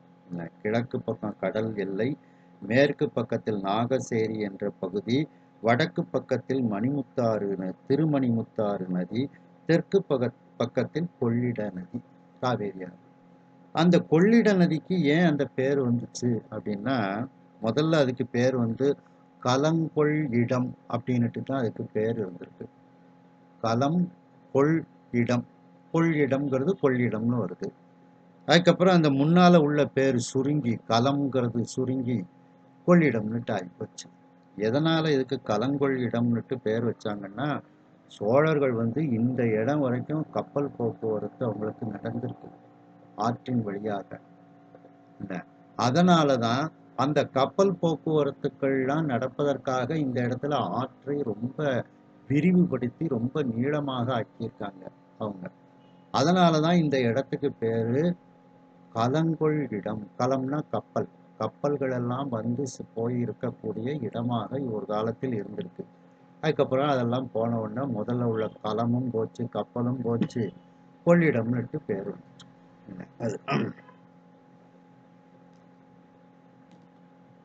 கிழக்கு பக்கம் கடல் எல்லை, மேற்கு பக்கத்தில் நாகசேரி என்ற பகுதி, வடக்கு பக்கத்தில் திருமணிமுத்தாறு நதி, தெற்கு பக்கத்தில் கொள்ளிட நதி, காவேரியாறு. அந்த கொள்ளிட நதிக்கு ஏன் அந்த பேர் வந்துச்சு அப்படின்னா, முதல்ல அதுக்கு பேர் வந்து கலங்கொள் இடம் அப்படின்னுட்டு தான் அதுக்கு பேர் இருந்திருக்கு. களம் கொள் இடம், கொள் இடம்ங்கிறது கொள்ளிடம்னு வருது. அதுக்கப்புறம் அந்த முன்னால உள்ள பேர் சுருங்கி, களம்ங்கிறது சுருங்கி கொள்ளிடம்னுட்டு ஆகிப்போச்சு. எதனால இதுக்கு கலங்கொள் இடம்னுட்டு பேர் வச்சாங்கன்னா, சோழர்கள் வந்து இந்த இடம் வரைக்கும் கப்பல் போக்குவரத்து அவங்களுக்கு நடந்திருக்கு ஆற்றின் வழியாக. அதனாலதான் அந்த கப்பல் போக்குவரத்துக்கள்லாம் நடப்பதற்காக இந்த இடத்துல ஆற்றை ரொம்ப விரிவுபடுத்தி ரொம்ப நீளமாக ஆக்கியிருக்காங்க அவங்க. அதனாலதான் இந்த இடத்துக்கு பேரு கலங்கொள் இடம். களம்னா கப்பல். கப்பல்கள் எல்லாம் வந்து போய் இருக்கக்கூடிய இடமாக ஒரு காலத்தில் இருந்திருக்கு. அதுக்கப்புறம் அதெல்லாம் போன உடனே முதல்ல உள்ள களமும் போச்சு, கப்பலும் போச்சு, கொள்ளிடம்னுட்டு பேர் வந்துச்சு. அது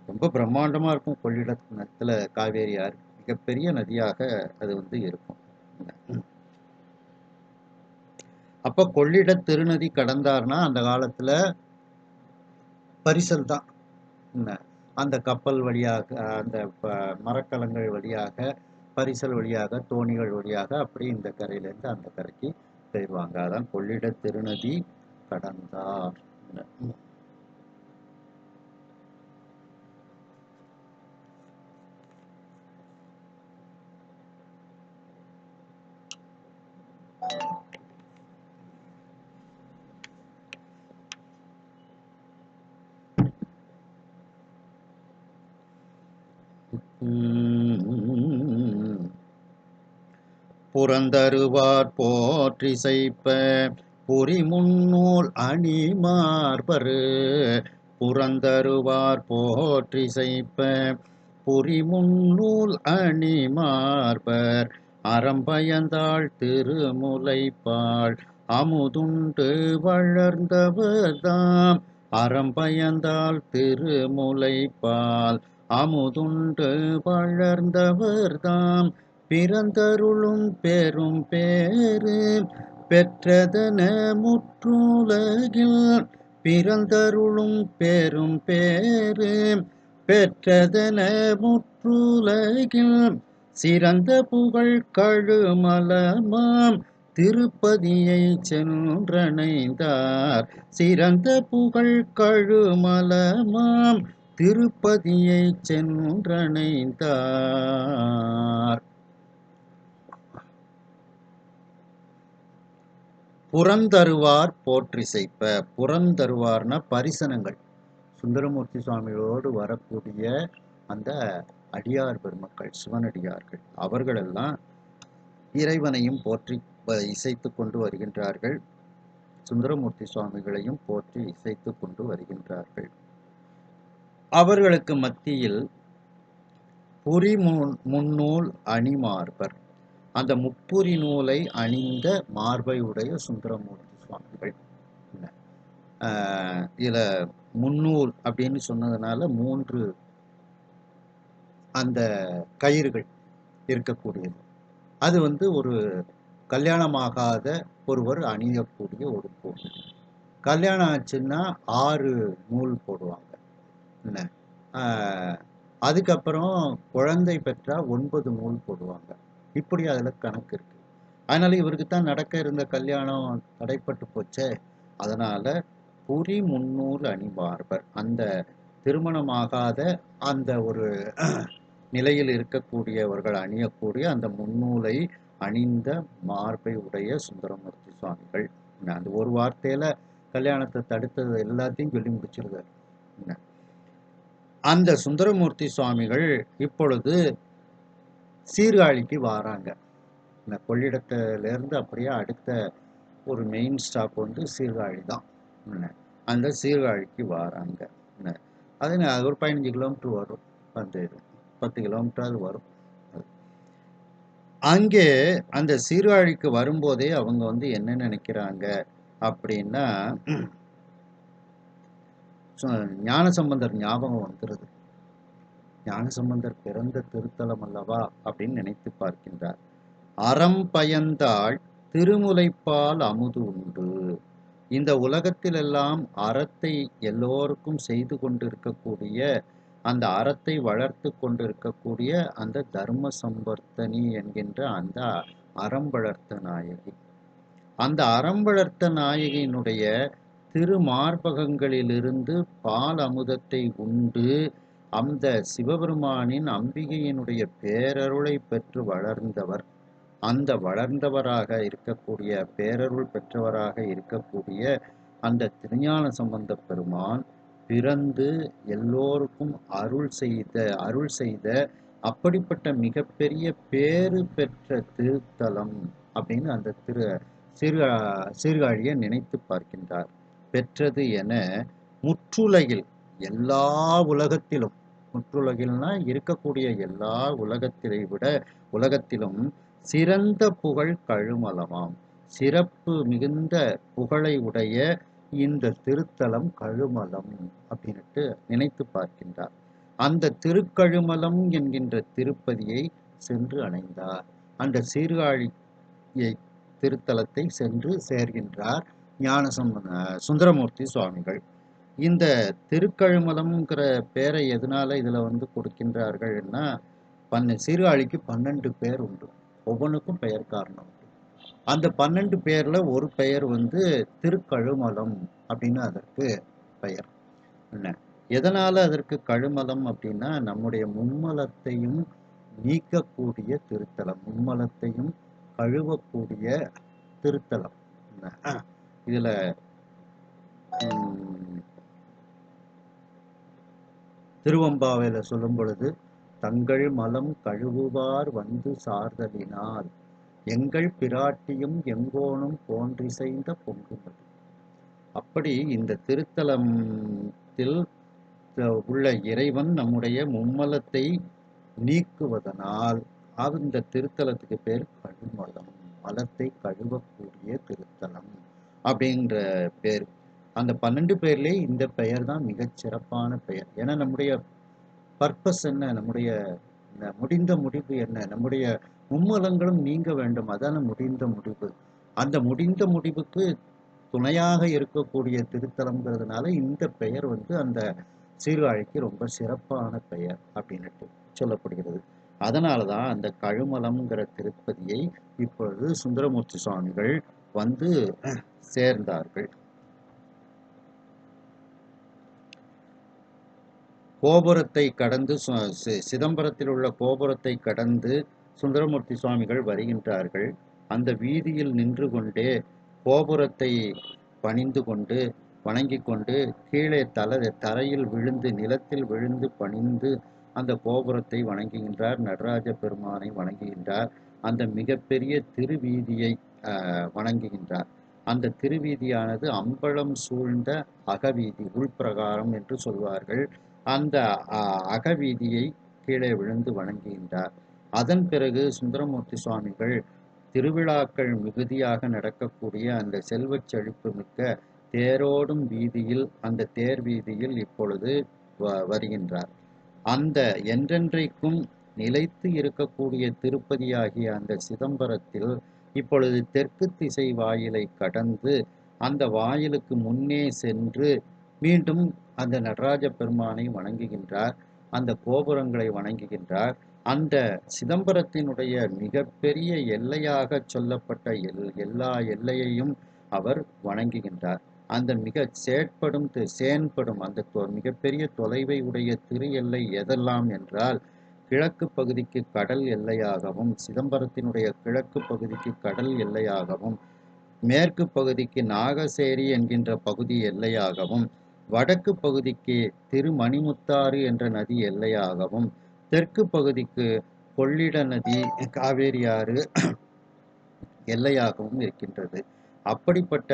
ரொம்ப பிரம்மாண்டமா இருக்கும். கொள்ளிடத்துல காவேரி ஆறு மிகப்பெரிய நதியாக அது வந்து இருக்கும். அப்ப கொள்ளிட திருநதி கடந்தார்னா அந்த காலத்துல பரிசல் தான். அந்த கப்பல் வழியாக, அந்த மரக்கலங்கள் வழியாக, பரிசல் வழியாக, தோணிகள் வழியாக அப்படி இந்த கரையிலேருந்து அந்த கரைக்கு போயிடுவாங்க. அதான் கொள்ளிட திருநதி கடந்தார். புறந்தருவார் போற்றிசைப்ப புரிமுன்னூல் அணிமார்பரு. புறந்தருவார் போற்றிசைப்ப புரிமுன்னூல் அணிமார்பர். அறம்பயந்தாள் திருமுலைப்பால் அமுதுண்டு வளர்ந்தவர்தாம். அறம்பயந்தாள் திருமுலைப்பால் அமுதுண்டு வளர்ந்தவர்தாம். பிறந்தருளும் பெரும் பேறு பெற்றதன முற்றுலகில். பிறந்தருளும் பெரும் பேறு பெற்றதன முற்றுலகில். சிறந்த புகழ் கழுமலமாம் திருப்பதியை சென்றணைந்தார். சிறந்த புகழ் கழுமலமாம் திருப்பதியை சென்றணைந்தார். புறந்தருவார் போற்றிசைப்ப. புறந்தருவார்னா பரிசனங்கள். சுந்தரமூர்த்தி சுவாமிகளோடு வரக்கூடிய அந்த அடியார் பெருமக்கள், சிவனடியார்கள், அவர்களெல்லாம் இறைவனையும் போற்றி இசைத்து கொண்டு வருகின்றார்கள். சுந்தரமூர்த்தி சுவாமிகளையும் போற்றி இசைத்து கொண்டு வருகின்றார்கள். அவர்களுக்கு மத்தியில் புரி முன்னூல் அணிமார்பர், அந்த முப்புரி நூலை அணிந்த மார்பை உடைய சுந்தரமூர்த்தி சுவாமிகள். இதுல முன்னூல் அப்படின்னு சொன்னதுனால 3 அந்த கயிறுகள் இருக்கக்கூடியது. அது வந்து ஒரு கல்யாணமாகாத ஒருவர் அணியக்கூடிய ஒரு பொருள். கல்யாணம் ஆச்சுன்னா 6 நூல் போடுவாங்க. என்ன அதுக்கப்புறம் குழந்தை பெற்றா 9 நூல் போடுவாங்க. இப்படி அதுல கணக்கு இருக்கு. அதனால இவருக்கு தான் நடக்க இருந்த கல்யாணம் தடைப்பட்டு போச்சே. அதனால புரி முன்னூல் அணிவார்பர். அந்த திருமணமாகாத அந்த ஒரு நிலையில் இருக்கக்கூடியவர்கள் அணியக்கூடிய அந்த முன்னூலை அணிந்த மார்பை உடைய சுந்தரமூர்த்தி சுவாமிகள். அந்த ஒரு வார்த்தையில கல்யாணத்தை தடுத்தது எல்லாத்தையும் சொல்லி முடிச்சிருக்காரு. அந்த சுந்தரமூர்த்தி சுவாமிகள் இப்பொழுது சீர்காழிக்கு வாராங்க. இந்த கொள்ளிடத்திலிருந்து அப்படியே அடுத்த ஒரு மெயின் ஸ்டாப் வந்து சீர்காழி தான். அந்த சீர்காழிக்கு வாராங்க. அது ஒரு 15 கிலோமீட்டர் வரும். அந்த இது 10 கிலோமீட்டராது வரும். அங்கே அந்த சீர்காழிக்கு வரும்போதே அவங்க வந்து என்ன நினைக்கிறாங்க அப்படின்னா, ஞானசம்பந்தர் ஞாபகம் வந்துருது. ஞானசம்பந்தர் பிறந்த திருத்தலம் அல்லவா அப்படின்னு நினைத்து பார்க்கின்றார். அறம் பயந்தாள் திருமுலைப்பால் அமுது உண்டு. இந்த உலகத்திலெல்லாம் அறத்தை எல்லோருக்கும் செய்து கொண்டிருக்கக்கூடிய அந்த அறத்தை வளர்த்து கொண்டிருக்கக்கூடிய அந்த தர்ம சம்பர்த்தனி என்கின்ற அந்த அறம் வளர்த்த நாயகி, அந்த அறம் வளர்த்த நாயகியினுடைய திருமார்பகங்களிலிருந்து பால் அமுதத்தை உண்டு அந்த சிவபெருமானின் அம்பிகையினுடைய பேரருளை பெற்று வளர்ந்தவர். அந்த வளர்ந்தவராக இருக்கக்கூடிய பேரருள் பெற்றவராக இருக்கக்கூடிய அந்த திருஞான சம்பந்த பெருமான் பிறந்து எல்லோருக்கும் அருள் செய்த அப்படிப்பட்ட மிகப்பெரிய பேறு பெற்ற திருத்தலம் அப்படின்னு அந்த சீர்காழியை நினைத்து பார்க்கின்றார். பெற்றது என முற்றுலகில் எல்லா உலகத்திலும், முற்றுலகில்னா இருக்கக்கூடிய எல்லா உலகத்திலை விட உலகத்திலும் சிறந்த புகழ் கழுமலமாம். சிறப்பு மிகுந்த புகழை உடைய இந்த திருத்தலம் கழுமலம் அப்படின்ட்டு நினைத்து பார்க்கின்றார். அந்த திருக்கழுமலம் என்கின்ற திருப்பதியை சென்று அடைந்தார். அந்த சீர்காழியை திருத்தலத்தை சென்று சேர்கின்றார் சுந்தரமூர்த்தி சுவாமிகள். இந்த திருக்கழுமலம்ங்கிற பேரை எதனால இதுல வந்து கொடுக்கின்றார்கள்னா, சீர்காழிக்கு 12 பேர் உண்டு. ஒவ்வொன்றுக்கும் பெயர் காரணம் உண்டு. அந்த 12 பேர்ல ஒரு பெயர் வந்து திருக்கழுமலம் அப்படின்னு அதற்கு பெயர். என்ன எதனால அதற்கு கழுமலம் அப்படின்னா, நம்முடைய மும்மலத்தையும் நீக்கக்கூடிய திருத்தலம், மும்மலத்தையும் கழுவக்கூடிய திருத்தலம். இதுல திருவம்பாவையில சொல்லும் பொழுது, தங்கள் மலம் கழுவுவார் வந்து சார்தலினால் எங்கள் பிராட்டியும் எங்கோனும் போன்றிசைந்த பொங்குமதி. அப்படி இந்த திருத்தலத்தில் உள்ள இறைவன் நம்முடைய மும்மலத்தை நீக்குவதனால் இந்த திருத்தலத்துக்கு பேர் கழுமலம், மலத்தை கழுவக்கூடிய திருத்தலம் அப்படின்ற பேர். அந்த 12 பேர்லேயே இந்த பெயர் தான் மிகச் சிறப்பான பெயர். ஏன்னா நம்முடைய பர்பஸ் என்ன, நம்முடைய முடிந்த முடிவு என்ன, நம்முடைய மும்மலங்களும் நீங்க வேண்டும், அதான முடிந்த முடிவு. அந்த முடிந்த முடிவுக்கு துணையாக இருக்கக்கூடிய திருத்தலம்ங்கிறதுனால இந்த பெயர் வந்து அந்த சீர்காழிக்கு ரொம்ப சிறப்பான பெயர் அப்படின்ட்டு சொல்லப்படுகிறது. அதனாலதான் அந்த கழுமலம்ங்கிற திருப்பதியை இப்பொழுது சுந்தரமூர்த்தி சுவாமிகள் வந்து சேர்ந்தார்கள். கோபுரத்தை கடந்து சிதம்பரத்தில் உள்ள கோபுரத்தை கடந்து சுந்தரமூர்த்தி சுவாமிகள் வருகின்றார்கள். அந்த வீதியில் நின்று கொண்டே கோபுரத்தை பணிந்து கொண்டு வணங்கி கொண்டு கீழே தரையில் விழுந்து நிலத்தில் விழுந்து பணிந்து அந்த கோபுரத்தை வணங்குகின்றார். நடராஜ பெருமானை வணங்குகின்றார். அந்த மிகப்பெரிய திருவீதியை வணங்குகின்றார். அந்த திருவீதியானது அம்பலம் சூழ்ந்த அகவீதி, உள்பிரகாரம் என்று சொல்வார்கள். அந்த அகவீதியை கீழே விழுந்து வணங்குகின்றார். அதன் பிறகு சுந்தரமூர்த்தி சுவாமிகள் திருவிழாக்கள் மிகுதியாக நடக்கக்கூடிய அந்த செல்வச் செழிப்பு மிக்க தேரோடும் வீதியில், அந்த தேர் வீதியில் இப்பொழுது வருகின்றார். அந்த என்றென்றைக்கும் நிலைத்து இருக்கக்கூடிய திருப்பதியாகிய அந்த சிதம்பரத்தில் இப்பொழுது தெற்கு திசை வாயிலை கடந்து அந்த வாயிலுக்கு முன்னே சென்று மீண்டும் அந்த நடராஜ பெருமானை வணங்குகின்றார். அந்த கோபுரங்களை வணங்குகின்றார். அந்த சிதம்பரத்தினுடைய மிகப்பெரிய எல்லையாக சொல்லப்பட்ட எல்லா எல்லையையும் அவர் வணங்குகின்றார். அந்த மிக சேன்படும் அந்த மிகப்பெரிய தொலைவை உடைய திரு எல்லை எதெல்லாம் என்றால், கிழக்கு பகுதிக்கு கடல் எல்லையாகவும், சிதம்பரத்தினுடைய கிழக்கு பகுதிக்கு கடல் எல்லையாகவும், மேற்கு பகுதிக்கு நாகசேரி என்கின்ற பகுதி எல்லையாகவும், வடக்கு பகுதிக்கு திருமணிமுத்தாறு என்ற நதி எல்லையாகவும், தெற்கு பகுதிக்கு கொள்ளிட நதி காவேரி ஆறு எல்லையாகவும் இருக்கின்றது. அப்படிப்பட்ட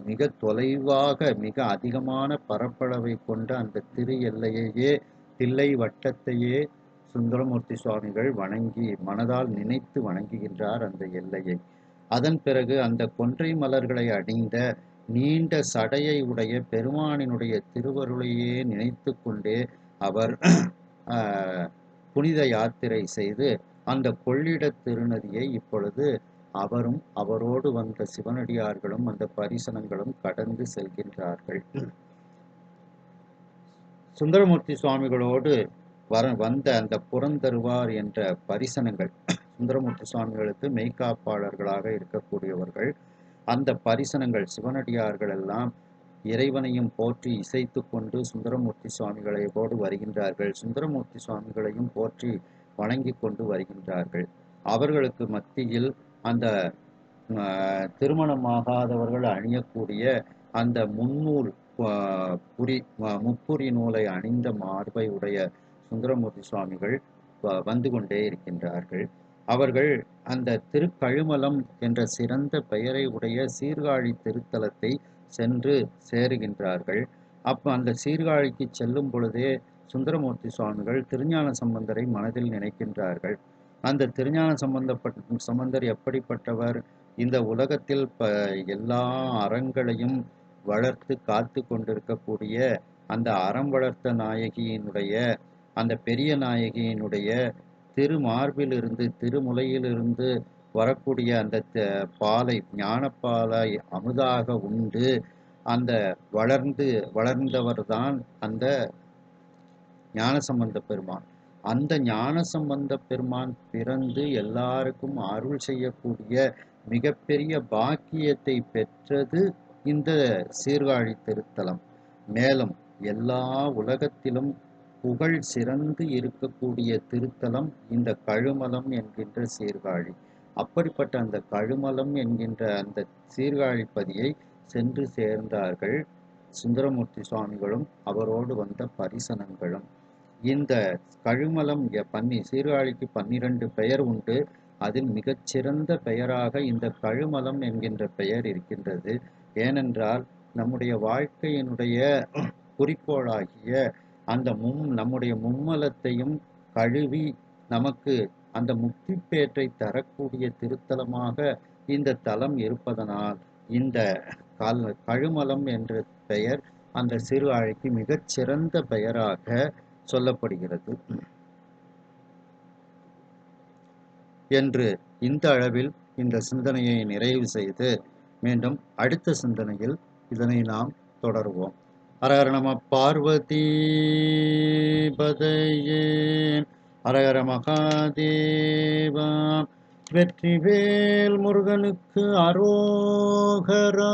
மிக தொலைவாக மிக அதிகமான பரப்பளவை கொண்ட அந்த திரு எல்லையையே, தில்லை வட்டத்தையே சுந்தரமூர்த்தி சுவாமிகள் வணங்கி மனதால் நினைத்து வணங்குகின்றார் அந்த எல்லையை. அதன் பிறகு அந்த கொன்றை மலர்களை அணிந்த நீண்ட சடையை உடைய பெருமானினுடைய திருவருளையே நினைத்து கொண்டே அவர் புனித யாத்திரை செய்து அந்த கொள்ளிட திருநதியை இப்பொழுது அவரும் அவரோடு வந்த சிவனடியார்களும் அந்த பரிசனங்களும் கடந்து செல்கின்றார்கள். சுந்தரமூர்த்தி சுவாமிகளோடு வந்த அந்த புறந்தருவார் என்ற பரிசனங்கள், சுந்தரமூர்த்தி சுவாமிகளுக்கு மெய்காப்பாளர்களாக இருக்கக்கூடியவர்கள், அந்த பரிசனங்கள் சிவனடியார்கள் எல்லாம் இறைவனையும் போற்றி இசைத்து கொண்டு சுந்தரமூர்த்தி சுவாமிகளோடு வருகின்றார்கள். சுந்தரமூர்த்தி சுவாமிகளையும் போற்றி வணங்கி கொண்டு வருகின்றார்கள். அவர்களுக்கு மத்தியில் அந்த திருமணமாகாதவர்கள் அணியக்கூடிய அந்த முப்புரி நூலை அணிந்த மார்பை உடைய சுந்தரமூர்த்தி சுவாமிகள் வந்து கொண்டே இருக்கின்றார்கள். அவர்கள் அந்த திருக்கழுமலம் என்ற சிறந்த பெயரை உடைய சீர்காழி திருத்தலத்தை சென்று சேருகின்றார்கள். அந்த சீர்காழிக்கு செல்லும் பொழுதே சுந்தரமூர்த்தி சுவாமிகள் திருஞான சம்பந்தரை மனதில் நினைக்கின்றார்கள். அந்த திருஞான சம்பந்தர் எப்படிப்பட்டவர்? இந்த உலகத்தில் எல்லா அறங்களையும் வளர்த்து காத்து கொண்டிருக்கக்கூடிய அந்த அறம் வளர்த்த நாயகியினுடைய, அந்த பெரிய நாயகியினுடைய திருமார்பிலிருந்து திருமுலையிலிருந்து வரக்கூடிய அந்த பாலை, ஞானப்பாலை அமுதாக உண்டு அந்த வளர்ந்தவர்தான் அந்த ஞானசம்பந்த பெருமான். அந்த ஞானசம்பந்த பெருமான் பிறந்து எல்லாருக்கும் அருள் செய்யக்கூடிய மிகப்பெரிய பாக்கியத்தை பெற்றது இந்த சீர்காழி திருத்தலம். மேலும் எல்லா உலகத்திலும் புகழ் சிறந்து இருக்கக்கூடிய திருத்தலம் இந்த கழுமலம் என்கின்ற சீர்காழி. அப்படிப்பட்ட அந்த கழுமலம் என்கின்ற அந்த சீர்காழிப்பதியை சென்று சேர்ந்தார்கள் சுந்தரமூர்த்தி சுவாமிகளும் அவரோடு வந்த பரிசனங்களும். இந்த கழுமலம் சீர்காழிக்கு 12 பெயர் உண்டு. அதில் மிகச்சிறந்த பெயராக இந்த கழுமலம் என்கின்ற பெயர் இருக்கின்றது. ஏனென்றால் நம்முடைய வாழ்க்கையினுடைய குறிக்கோளாகிய அந்த நம்முடைய மும்மலத்தையும் கழுவி நமக்கு அந்த முக்தி பேற்றை தரக்கூடிய திருத்தலமாக இந்த தலம் இருப்பதனால் இந்த கழுமலம் என்ற பெயர் அந்த சீர்காழிக்கு மிகச்சிறந்த பெயராக சொல்லப்படுகிறது என்று இந்த அளவில் இந்த சிந்தனையை நிறைவு செய்து மீண்டும் அடுத்த சிந்தனையில் இதனை நாம் தொடருவோம். ஹரஹர நம பார்வதி பதையே, ஹரஹர மகாதேவா, வெற்றிவேல் முருகனுக்கு அரோகரா.